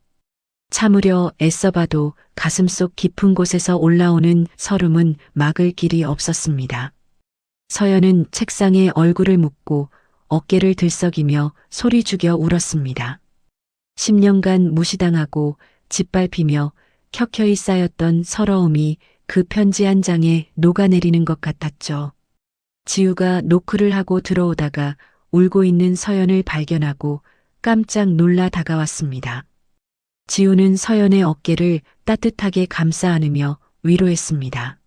참으려 애써봐도 가슴속 깊은 곳에서 올라오는 설움은 막을 길이 없었습니다. 서연은 책상에 얼굴을 묻고 어깨를 들썩이며 소리 죽여 울었습니다. 10년간 무시당하고 짓밟히며 켜켜이 쌓였던 서러움이 그 편지 한 장에 녹아내리는 것 같았죠. 지우가 노크를 하고 들어오다가 울고 있는 서연을 발견하고 깜짝 놀라 다가왔습니다. 지우는 서연의 어깨를 따뜻하게 감싸 안으며 위로했습니다.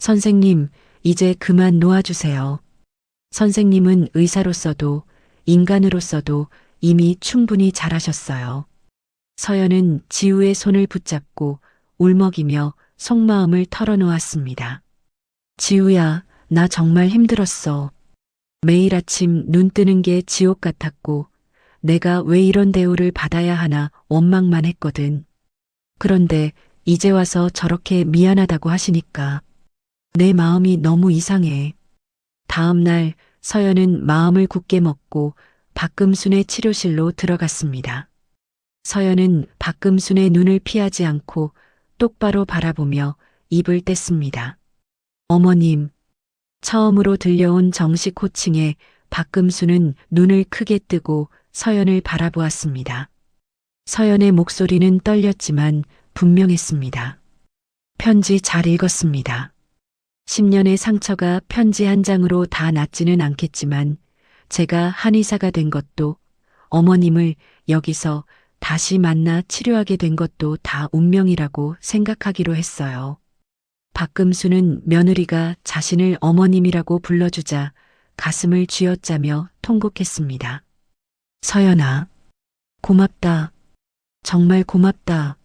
선생님, 이제 그만 놓아주세요. 선생님은 의사로서도 인간으로서도 이미 충분히 잘하셨어요. 서연은 지우의 손을 붙잡고 울먹이며 속마음을 털어놓았습니다. 지우야, 나 정말 힘들었어. 매일 아침 눈 뜨는 게 지옥 같았고 내가 왜 이런 대우를 받아야 하나 원망만 했거든. 그런데 이제 와서 저렇게 미안하다고 하시니까 내 마음이 너무 이상해. 다음 날 서연은 마음을 굳게 먹고 박금순의 치료실로 들어갔습니다. 서연은 박금순의 눈을 피하지 않고 똑바로 바라보며 입을 뗐습니다. 어머님, 처음으로 들려온 정식 호칭에 박금순은 눈을 크게 뜨고 서연을 바라보았습니다. 서연의 목소리는 떨렸지만 분명했습니다. 편지 잘 읽었습니다. 10년의 상처가 편지 한 장으로 다 낫지는 않겠지만 제가 한의사가 된 것도 어머님을 여기서 다시 만나 치료하게 된 것도 다 운명이라고 생각하기로 했어요. 박금수는 며느리가 자신을 어머님이라고 불러주자 가슴을 쥐어짜며 통곡했습니다. 서연아, 고맙다. 정말 고맙다.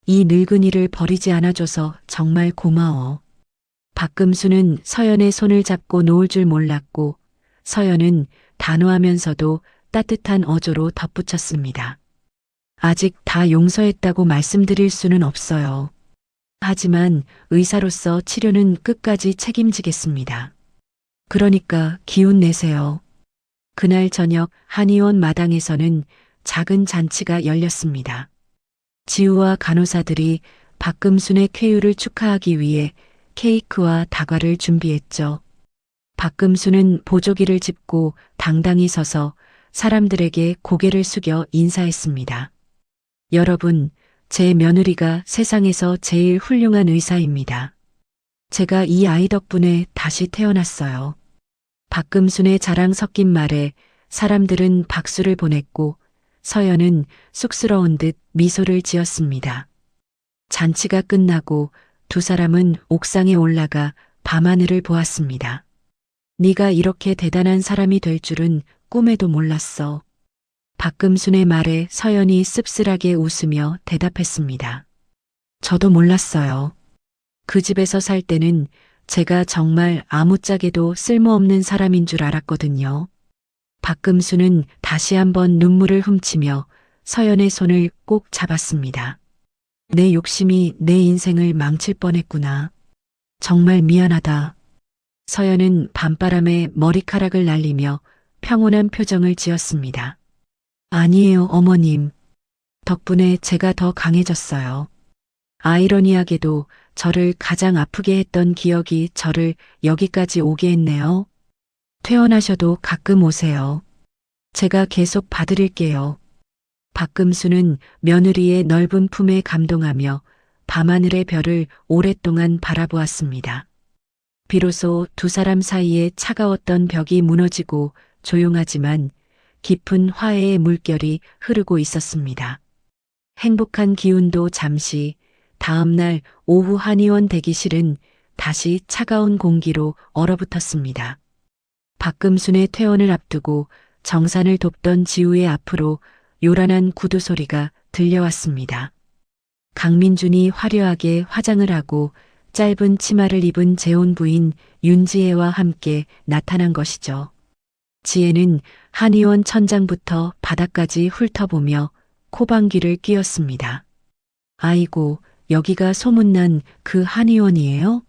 이 늙은이를 버리지 않아줘서 정말 고마워. 박금수는 서연의 손을 잡고 놓을 줄 몰랐고 서연은 단호하면서도 따뜻한 어조로 덧붙였습니다. 아직 다 용서했다고 말씀드릴 수는 없어요. 하지만 의사로서 치료는 끝까지 책임지겠습니다. 그러니까 기운 내세요. 그날 저녁 한의원 마당에서는 작은 잔치가 열렸습니다. 지우와 간호사들이 박금순의 쾌유를 축하하기 위해 케이크와 다과를 준비했죠. 박금순은 보조기를 짚고 당당히 서서 사람들에게 고개를 숙여 인사했습니다. 여러분, 제 며느리가 세상에서 제일 훌륭한 의사입니다. 제가 이 아이 덕분에 다시 태어났어요. 박금순의 자랑 섞인 말에 사람들은 박수를 보냈고 서연은 쑥스러운 듯 미소를 지었습니다. 잔치가 끝나고 두 사람은 옥상에 올라가 밤하늘을 보았습니다. 네가 이렇게 대단한 사람이 될 줄은 꿈에도 몰랐어. 박금순의 말에 서연이 씁쓸하게 웃으며 대답했습니다. 저도 몰랐어요. 그 집에서 살 때는 제가 정말 아무짝에도 쓸모없는 사람인 줄 알았거든요. 박금수는 다시 한번 눈물을 훔치며 서연의 손을 꼭 잡았습니다. 내 욕심이 내 인생을 망칠 뻔했구나. 정말 미안하다. 서연은 밤바람에 머리카락을 날리며 평온한 표정을 지었습니다. 아니에요, 어머님. 덕분에 제가 더 강해졌어요. 아이러니하게도 저를 가장 아프게 했던 기억이 저를 여기까지 오게 했네요. 퇴원하셔도 가끔 오세요. 제가 계속 봐드릴게요. 박금수는 며느리의 넓은 품에 감동하며 밤하늘의 별을 오랫동안 바라보았습니다. 비로소 두 사람 사이에 차가웠던 벽이 무너지고 조용하지만 깊은 화해의 물결이 흐르고 있었습니다. 행복한 기운도 잠시, 다음 날 오후 한의원 대기실은 다시 차가운 공기로 얼어붙었습니다. 박금순의 퇴원을 앞두고 정산을 돕던 지우의 앞으로 요란한 구두 소리가 들려왔습니다. 강민준이 화려하게 화장을 하고 짧은 치마를 입은 재혼 부인 윤지혜와 함께 나타난 것이죠. 지혜는 한의원 천장부터 바닥까지 훑어보며 코방귀를 뀌었습니다. 아이고, 여기가 소문난 그 한의원이에요?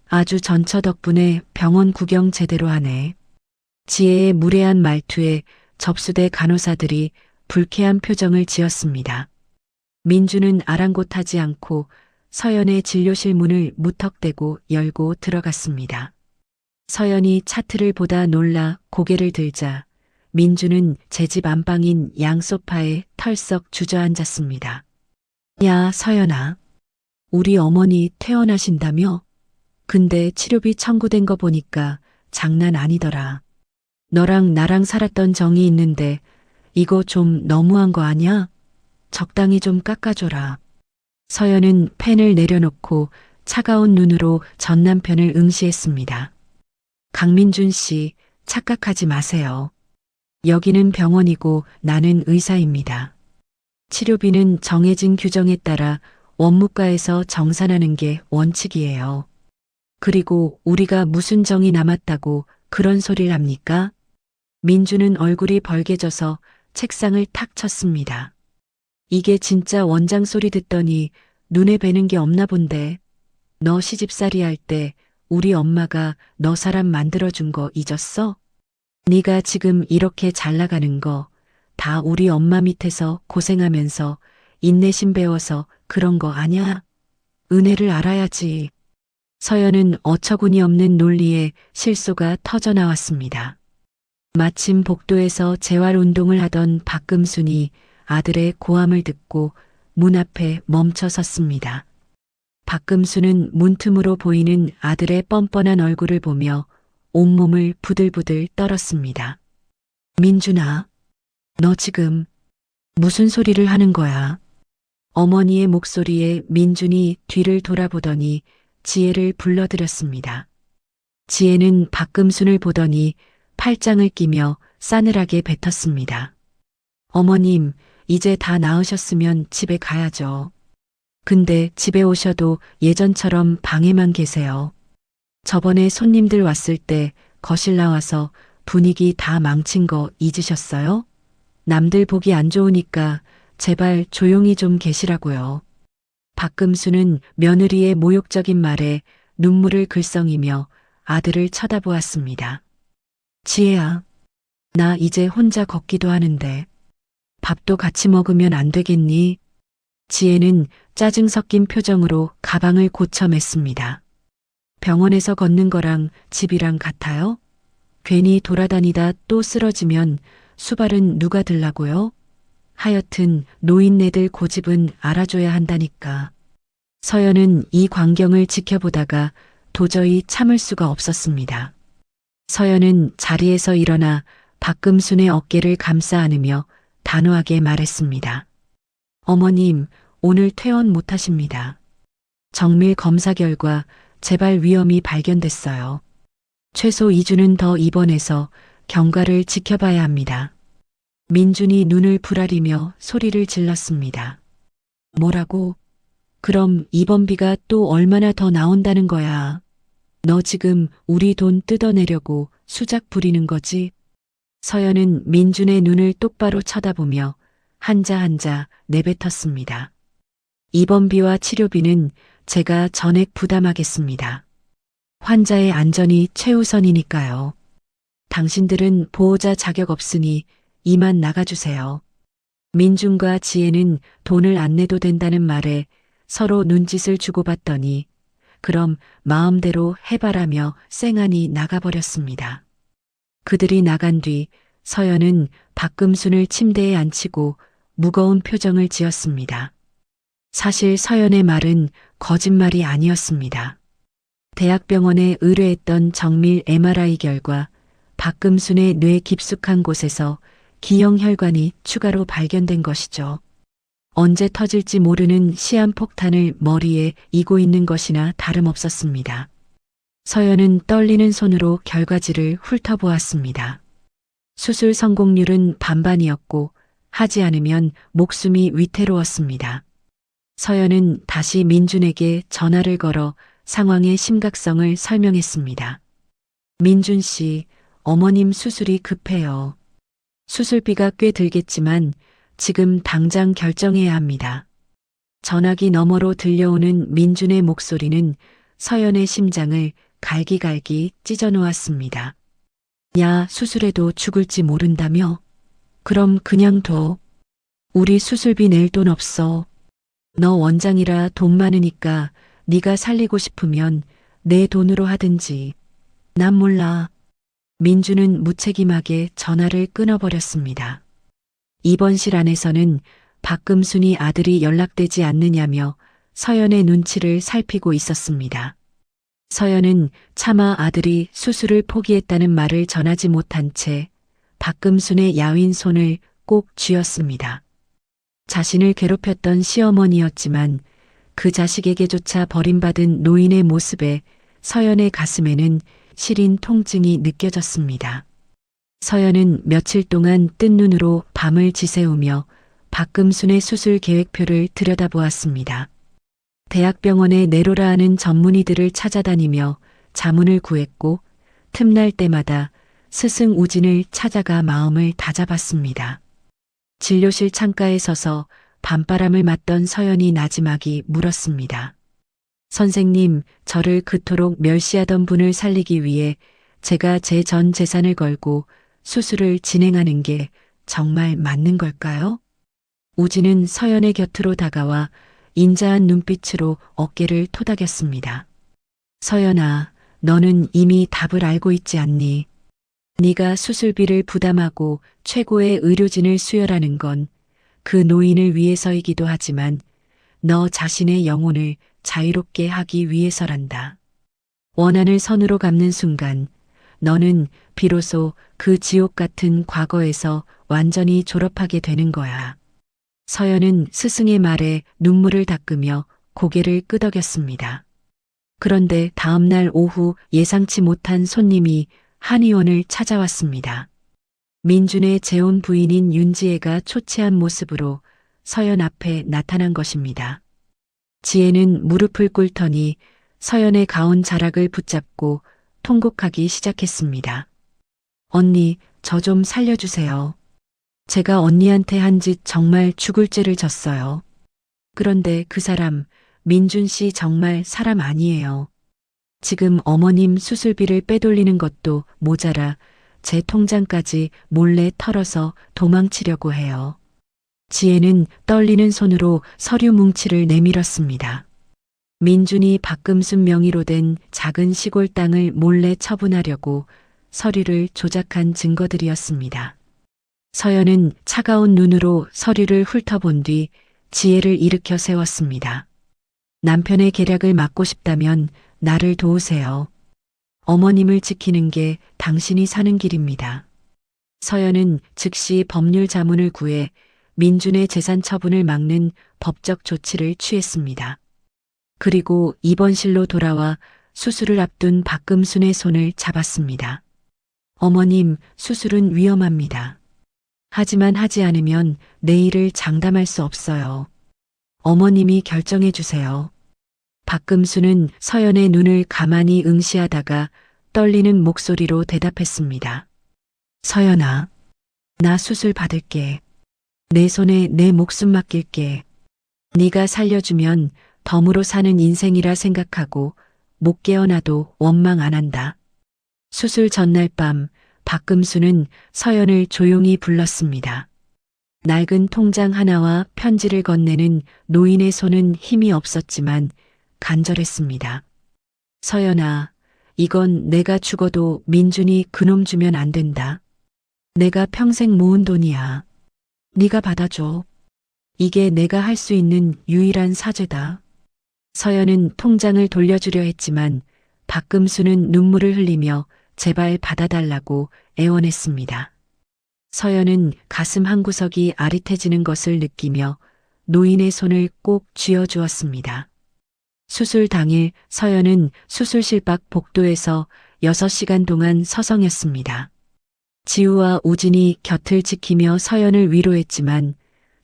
아주 전처 덕분에 병원 구경 제대로 하네. 지혜의 무례한 말투에 접수대 간호사들이 불쾌한 표정을 지었습니다. 민주는 아랑곳하지 않고 서연의 진료실 문을 무턱대고 열고 들어갔습니다. 서연이 차트를 보다 놀라 고개를 들자 민주는 제 집 안방인 양 소파에 털썩 주저앉았습니다. 야, 서연아. 우리 어머니 퇴원하신다며? 근데 치료비 청구된 거 보니까 장난 아니더라. 너랑 나랑 살았던 정이 있는데 이거 좀 너무한 거 아니야? 적당히 좀 깎아줘라. 서연은 펜을 내려놓고 차가운 눈으로 전 남편을 응시했습니다. 강민준 씨, 착각하지 마세요. 여기는 병원이고 나는 의사입니다. 치료비는 정해진 규정에 따라 원무과에서 정산하는 게 원칙이에요. 그리고 우리가 무슨 정이 남았다고 그런 소리를 합니까? 민주는 얼굴이 벌개져서 책상을 탁 쳤습니다. 이게 진짜 원장 소리 듣더니 눈에 뵈는 게 없나 본데. 너 시집살이 할 때 우리 엄마가 너 사람 만들어준 거 잊었어? 네가 지금 이렇게 잘 나가는 거 다 우리 엄마 밑에서 고생하면서 인내심 배워서 그런 거 아냐? 은혜를 알아야지. 서연은 어처구니 없는 논리에 실소가 터져 나왔습니다. 마침 복도에서 재활 운동을 하던 박금순이 아들의 고함을 듣고 문 앞에 멈춰 섰습니다. 박금순은 문틈으로 보이는 아들의 뻔뻔한 얼굴을 보며 온몸을 부들부들 떨었습니다. 민준아, 너 지금 무슨 소리를 하는 거야? 어머니의 목소리에 민준이 뒤를 돌아보더니 지혜를 불러들였습니다. 지혜는 박금순을 보더니 팔짱을 끼며 싸늘하게 뱉었습니다. 어머님, 이제 다 나으셨으면 집에 가야죠. 근데 집에 오셔도 예전처럼 방에만 계세요. 저번에 손님들 왔을 때 거실 나와서 분위기 다 망친 거 잊으셨어요? 남들 보기 안 좋으니까 제발 조용히 좀 계시라고요. 박금수는 며느리의 모욕적인 말에 눈물을 글썽이며 아들을 쳐다보았습니다. 지혜야, 나 이제 혼자 걷기도 하는데 밥도 같이 먹으면 안 되겠니? 지혜는 짜증 섞인 표정으로 가방을 고쳐 맸습니다. 병원에서 걷는 거랑 집이랑 같아요? 괜히 돌아다니다 또 쓰러지면 수발은 누가 들라고요? 하여튼 노인네들 고집은 알아줘야 한다니까. 서연은 이 광경을 지켜보다가 도저히 참을 수가 없었습니다. 서연은 자리에서 일어나 박금순의 어깨를 감싸 안으며 단호하게 말했습니다. 어머님, 오늘 퇴원 못하십니다. 정밀 검사 결과 재발 위험이 발견됐어요. 최소 2주는 더 입원해서 경과를 지켜봐야 합니다. 민준이 눈을 부라리며 소리를 질렀습니다. 뭐라고? 그럼 입원비가 또 얼마나 더 나온다는 거야? 너 지금 우리 돈 뜯어내려고 수작 부리는 거지? 서연은 민준의 눈을 똑바로 쳐다보며 한자 한자 내뱉었습니다. 입원비와 치료비는 제가 전액 부담하겠습니다. 환자의 안전이 최우선이니까요. 당신들은 보호자 자격 없으니 이만 나가주세요. 민준과 지혜는 돈을 안 내도 된다는 말에 서로 눈짓을 주고받더니 그럼 마음대로 해바라며 쌩안이 나가버렸습니다. 그들이 나간 뒤 서연은 박금순을 침대에 앉히고 무거운 표정을 지었습니다. 사실 서연의 말은 거짓말이 아니었습니다. 대학병원에 의뢰했던 정밀 MRI 결과 박금순의 뇌 깊숙한 곳에서 기형혈관이 추가로 발견된 것이죠. 언제 터질지 모르는 시한폭탄을 머리에 이고 있는 것이나 다름없었습니다. 서연은 떨리는 손으로 결과지를 훑어보았습니다. 수술 성공률은 반반이었고 하지 않으면 목숨이 위태로웠습니다. 서연은 다시 민준에게 전화를 걸어 상황의 심각성을 설명했습니다. 민준 씨, 어머님 수술이 급해요. 수술비가 꽤 들겠지만 지금 당장 결정해야 합니다. 전화기 너머로 들려오는 민준의 목소리는 서연의 심장을 갈기갈기 찢어놓았습니다. 야, 수술해도 죽을지 모른다며? 그럼 그냥 둬. 우리 수술비 낼 돈 없어. 너 원장이라 돈 많으니까 네가 살리고 싶으면 내 돈으로 하든지. 난 몰라. 민주는 무책임하게 전화를 끊어버렸습니다. 입원실 안에서는 박금순이 아들이 연락되지 않느냐며 서연의 눈치를 살피고 있었습니다. 서연은 차마 아들이 수술을 포기했다는 말을 전하지 못한 채 박금순의 야윈 손을 꼭 쥐었습니다. 자신을 괴롭혔던 시어머니였지만 그 자식에게조차 버림받은 노인의 모습에 서연의 가슴에는 시린 통증이 느껴졌습니다. 서연은 며칠 동안 뜬 눈으로 밤을 지새우며 박금순의 수술 계획표를 들여다보았습니다. 대학병원에 내로라 하는 전문의들을 찾아다니며 자문을 구했고 틈날 때마다 스승 우진을 찾아가 마음을 다잡았습니다. 진료실 창가에 서서 밤바람을 맞던 서연이 나지막이 물었습니다. 선생님, 저를 그토록 멸시하던 분을 살리기 위해 제가 제 전 재산을 걸고 수술을 진행하는 게 정말 맞는 걸까요? 우진은 서연의 곁으로 다가와 인자한 눈빛으로 어깨를 토닥였습니다. 서연아, 너는 이미 답을 알고 있지 않니? 네가 수술비를 부담하고 최고의 의료진을 수혈하는 건 그 노인을 위해서이기도 하지만 너 자신의 영혼을 자유롭게 하기 위해서란다. 원한을 선으로 갚는 순간 너는 비로소 그 지옥 같은 과거에서 완전히 졸업하게 되는 거야. 서연은 스승의 말에 눈물을 닦으며 고개를 끄덕였습니다. 그런데 다음 날 오후 예상치 못한 손님이 한의원을 찾아왔습니다. 민준의 재혼 부인인 윤지혜가 초췌한 모습으로 서연 앞에 나타난 것입니다. 지혜는 무릎을 꿇더니 서연의 가운 자락을 붙잡고 통곡하기 시작했습니다. 언니, 저 좀 살려주세요. 제가 언니한테 한 짓 정말 죽을 죄를 졌어요. 그런데 그 사람, 민준 씨 정말 사람 아니에요. 지금 어머님 수술비를 빼돌리는 것도 모자라 제 통장까지 몰래 털어서 도망치려고 해요. 지혜는 떨리는 손으로 서류 뭉치를 내밀었습니다. 민준이 박금순 명의로 된 작은 시골 땅을 몰래 처분하려고 서류를 조작한 증거들이었습니다. 서연은 차가운 눈으로 서류를 훑어본 뒤 지혜를 일으켜 세웠습니다. 남편의 계략을 막고 싶다면 나를 도우세요. 어머님을 지키는 게 당신이 사는 길입니다. 서연은 즉시 법률 자문을 구해 민준의 재산 처분을 막는 법적 조치를 취했습니다. 그리고 입원실로 돌아와 수술을 앞둔 박금순의 손을 잡았습니다. 어머님, 수술은 위험합니다. 하지만 하지 않으면 내일을 장담할 수 없어요. 어머님이 결정해 주세요. 박금순은 서연의 눈을 가만히 응시하다가 떨리는 목소리로 대답했습니다. 서연아, 나 수술 받을게. 내 손에 내 목숨 맡길게. 네가 살려주면 덤으로 사는 인생이라 생각하고 못 깨어나도 원망 안 한다. 수술 전날 밤 박금순은 서연을 조용히 불렀습니다. 낡은 통장 하나와 편지를 건네는 노인의 손은 힘이 없었지만 간절했습니다. 서연아, 이건 내가 죽어도 민준이 그놈 주면 안 된다. 내가 평생 모은 돈이야. 네가 받아줘. 이게 내가 할 수 있는 유일한 사죄다. 서연은 통장을 돌려주려 했지만 박금순은 눈물을 흘리며 제발 받아달라고 애원했습니다. 서연은 가슴 한구석이 아릿해지는 것을 느끼며 노인의 손을 꼭 쥐어주었습니다. 수술 당일 서연은 수술실 밖 복도에서 6시간 동안 서성였습니다. 지우와 우진이 곁을 지키며 서연을 위로했지만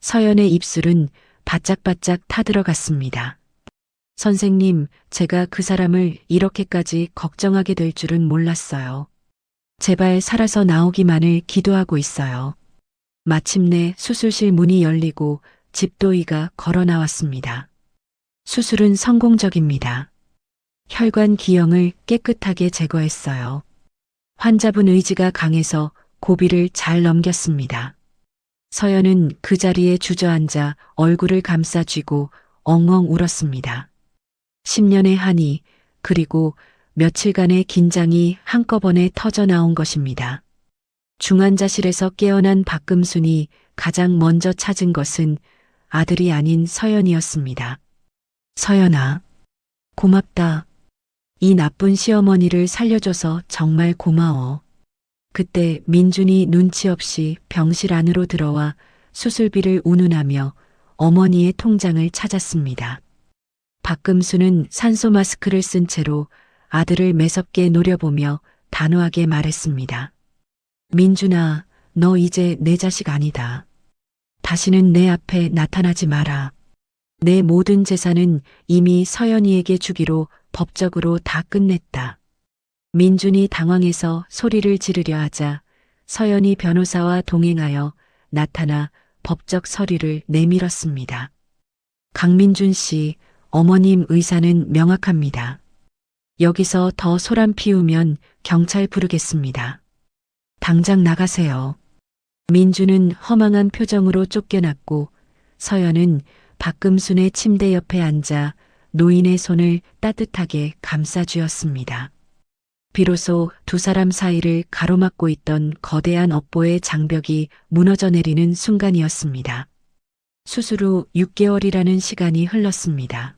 서연의 입술은 바짝바짝 타들어갔습니다. 선생님, 제가 그 사람을 이렇게까지 걱정하게 될 줄은 몰랐어요. 제발 살아서 나오기만을 기도하고 있어요. 마침내 수술실 문이 열리고 집도의가 걸어 나왔습니다. 수술은 성공적입니다. 혈관 기형을 깨끗하게 제거했어요. 환자분 의지가 강해서 고비를 잘 넘겼습니다. 서연은 그 자리에 주저앉아 얼굴을 감싸 쥐고 엉엉 울었습니다. 10년의 한이 그리고 며칠간의 긴장이 한꺼번에 터져 나온 것입니다. 중환자실에서 깨어난 박금순이 가장 먼저 찾은 것은 아들이 아닌 서연이었습니다. 서연아, 고맙다. 이 나쁜 시어머니를 살려줘서 정말 고마워. 그때 민준이 눈치 없이 병실 안으로 들어와 수술비를 운운하며 어머니의 통장을 찾았습니다. 박금수는 산소 마스크를 쓴 채로 아들을 매섭게 노려보며 단호하게 말했습니다. 민준아, 너 이제 내 자식 아니다. 다시는 내 앞에 나타나지 마라. 내 모든 재산은 이미 서연이에게 주기로 법적으로 다 끝냈다. 민준이 당황해서 소리를 지르려 하자 서연이 변호사와 동행하여 나타나 법적 서류를 내밀었습니다. 강민준 씨, 어머님 의사는 명확합니다. 여기서 더 소란 피우면 경찰 부르겠습니다. 당장 나가세요. 민준은 허망한 표정으로 쫓겨났고 서연은 박금순의 침대 옆에 앉아 노인의 손을 따뜻하게 감싸주었습니다. 비로소 두 사람 사이를 가로막고 있던 거대한 업보의 장벽이 무너져 내리는 순간이었습니다. 수술 후 6개월이라는 시간이 흘렀습니다.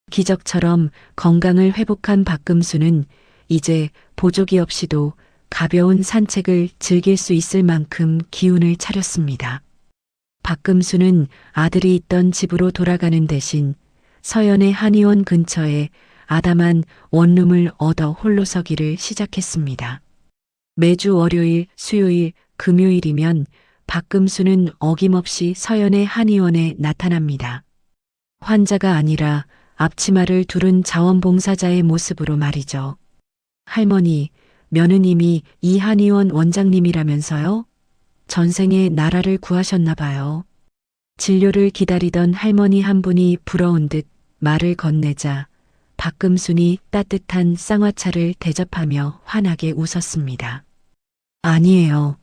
기적처럼 건강을 회복한 박금수는 이제 보조기 없이도 가벼운 산책을 즐길 수 있을 만큼 기운을 차렸습니다. 박금수는 아들이 있던 집으로 돌아가는 대신 서연의 한의원 근처에 아담한 원룸을 얻어 홀로 서기를 시작했습니다. 매주 월요일, 수요일, 금요일이면 박금수는 어김없이 서연의 한의원에 나타납니다. 환자가 아니라 앞치마를 두른 자원봉사자의 모습으로 말이죠. 할머니, 며느님이 이 한의원 원장님이라면서요? 전생에 나라를 구하셨나 봐요. 진료를 기다리던 할머니 한 분이 부러운 듯 말을 건네자 박금순이 따뜻한 쌍화차를 대접하며 환하게 웃었습니다. 아니에요.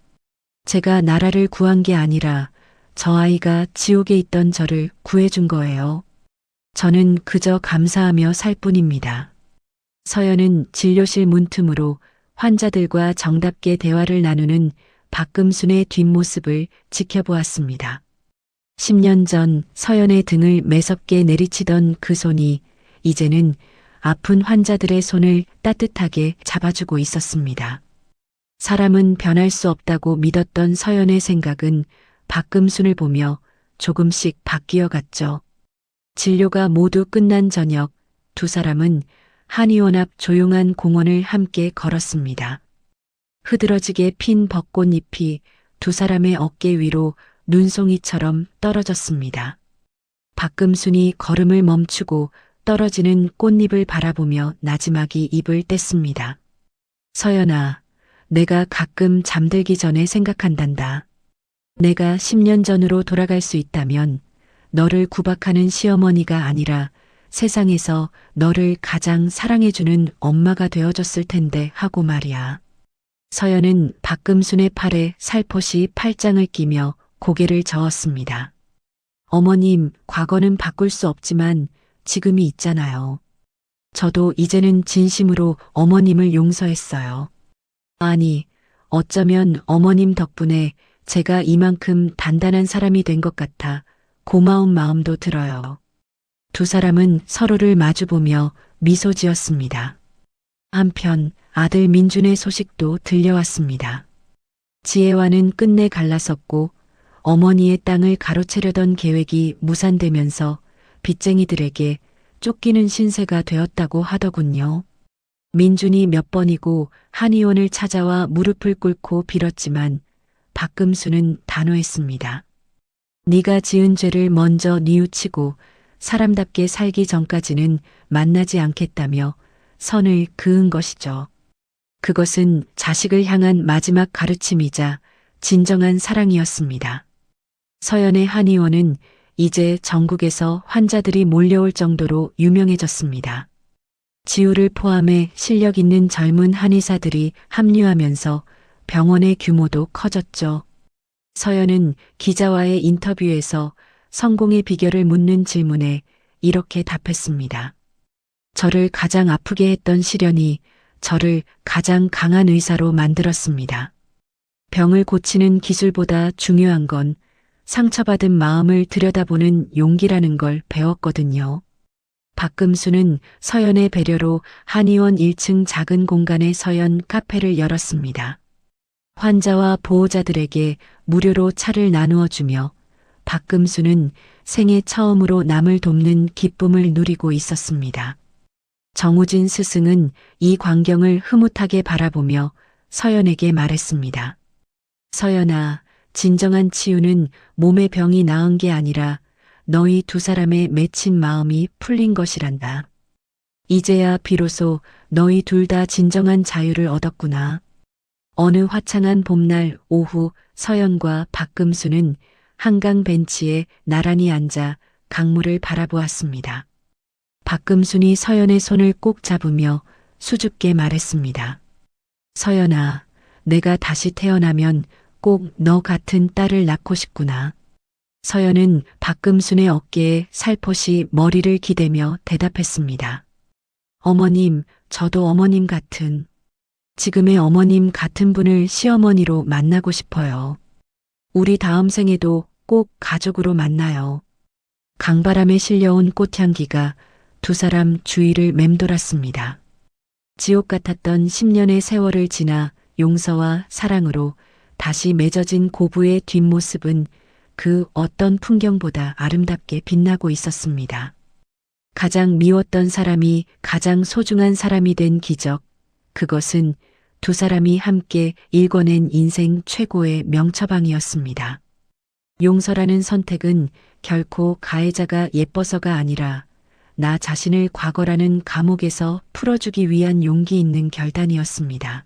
제가 나라를 구한 게 아니라 저 아이가 지옥에 있던 저를 구해준 거예요. 저는 그저 감사하며 살 뿐입니다. 서연은 진료실 문틈으로 환자들과 정답게 대화를 나누는 박금순의 뒷모습을 지켜보았습니다. 10년 전 서연의 등을 매섭게 내리치던 그 손이 이제는 아픈 환자들의 손을 따뜻하게 잡아주고 있었습니다. 사람은 변할 수 없다고 믿었던 서연의 생각은 박금순을 보며 조금씩 바뀌어 갔죠. 진료가 모두 끝난 저녁 두 사람은 한의원 앞 조용한 공원을 함께 걸었습니다. 흐드러지게 핀 벚꽃잎이 두 사람의 어깨 위로 눈송이처럼 떨어졌습니다. 박금순이 걸음을 멈추고 떨어지는 꽃잎을 바라보며 나지막이 입을 뗐습니다. 서연아, 내가 가끔 잠들기 전에 생각한단다. 내가 10년 전으로 돌아갈 수 있다면 너를 구박하는 시어머니가 아니라 세상에서 너를 가장 사랑해주는 엄마가 되어줬을 텐데 하고 말이야. 서연은 박금순의 팔에 살포시 팔짱을 끼며 고개를 저었습니다. 어머님, 과거는 바꿀 수 없지만 지금이 있잖아요. 저도 이제는 진심으로 어머님을 용서했어요. 아니, 어쩌면 어머님 덕분에 제가 이만큼 단단한 사람이 된 것 같아 고마운 마음도 들어요. 두 사람은 서로를 마주보며 미소 지었습니다. 한편 아들 민준의 소식도 들려왔습니다. 지혜와는 끝내 갈라섰고 어머니의 땅을 가로채려던 계획이 무산되면서 빚쟁이들에게 쫓기는 신세가 되었다고 하더군요. 민준이 몇 번이고 한의원을 찾아와 무릎을 꿇고 빌었지만 박금수는 단호했습니다. 네가 지은 죄를 먼저 뉘우치고 사람답게 살기 전까지는 만나지 않겠다며 선을 그은 것이죠. 그것은 자식을 향한 마지막 가르침이자 진정한 사랑이었습니다. 서연의 한의원은 이제 전국에서 환자들이 몰려올 정도로 유명해졌습니다. 지우를 포함해 실력 있는 젊은 한의사들이 합류하면서 병원의 규모도 커졌죠. 서연은 기자와의 인터뷰에서 성공의 비결을 묻는 질문에 이렇게 답했습니다. 저를 가장 아프게 했던 시련이 저를 가장 강한 의사로 만들었습니다. 병을 고치는 기술보다 중요한 건 상처받은 마음을 들여다보는 용기라는 걸 배웠거든요. 박금수는 서연의 배려로 한의원 1층 작은 공간에 서연 카페를 열었습니다. 환자와 보호자들에게 무료로 차를 나누어 주며 박금수는 생애 처음으로 남을 돕는 기쁨을 누리고 있었습니다. 정우진 스승은 이 광경을 흐뭇하게 바라보며 서연에게 말했습니다. 서연아, 진정한 치유는 몸의 병이 나은 게 아니라 너희 두 사람의 맺힌 마음이 풀린 것이란다. 이제야 비로소 너희 둘 다 진정한 자유를 얻었구나. 어느 화창한 봄날 오후 서연과 박금수는 한강 벤치에 나란히 앉아 강물을 바라보았습니다. 박금순이 서연의 손을 꼭 잡으며 수줍게 말했습니다. 서연아, 내가 다시 태어나면 꼭 너 같은 딸을 낳고 싶구나. 서연은 박금순의 어깨에 살포시 머리를 기대며 대답했습니다. 어머님, 저도 어머님 같은, 지금의 어머님 같은 분을 시어머니로 만나고 싶어요. 우리 다음 생에도 꼭 가족으로 만나요. 강바람에 실려온 꽃향기가 두 사람 주위를 맴돌았습니다. 지옥 같았던 10년의 세월을 지나 용서와 사랑으로 다시 맺어진 고부의 뒷모습은 그 어떤 풍경보다 아름답게 빛나고 있었습니다. 가장 미웠던 사람이 가장 소중한 사람이 된 기적, 그것은 두 사람이 함께 일궈낸 인생 최고의 명처방이었습니다. 용서라는 선택은 결코 가해자가 예뻐서가 아니라 나 자신을 과거라는 감옥에서 풀어주기 위한 용기 있는 결단이었습니다.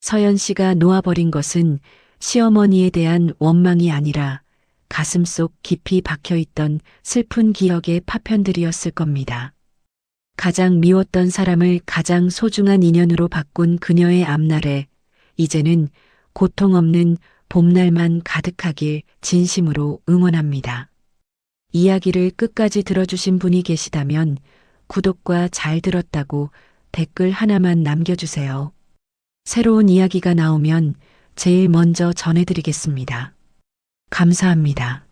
서연 씨가 놓아버린 것은 시어머니에 대한 원망이 아니라 가슴속 깊이 박혀있던 슬픈 기억의 파편들이었을 겁니다. 가장 미웠던 사람을 가장 소중한 인연으로 바꾼 그녀의 앞날에 이제는 고통 없는 봄날만 가득하길 진심으로 응원합니다. 이야기를 끝까지 들어주신 분이 계시다면 구독과 잘 들었다고 댓글 하나만 남겨주세요. 새로운 이야기가 나오면 제일 먼저 전해드리겠습니다. 감사합니다.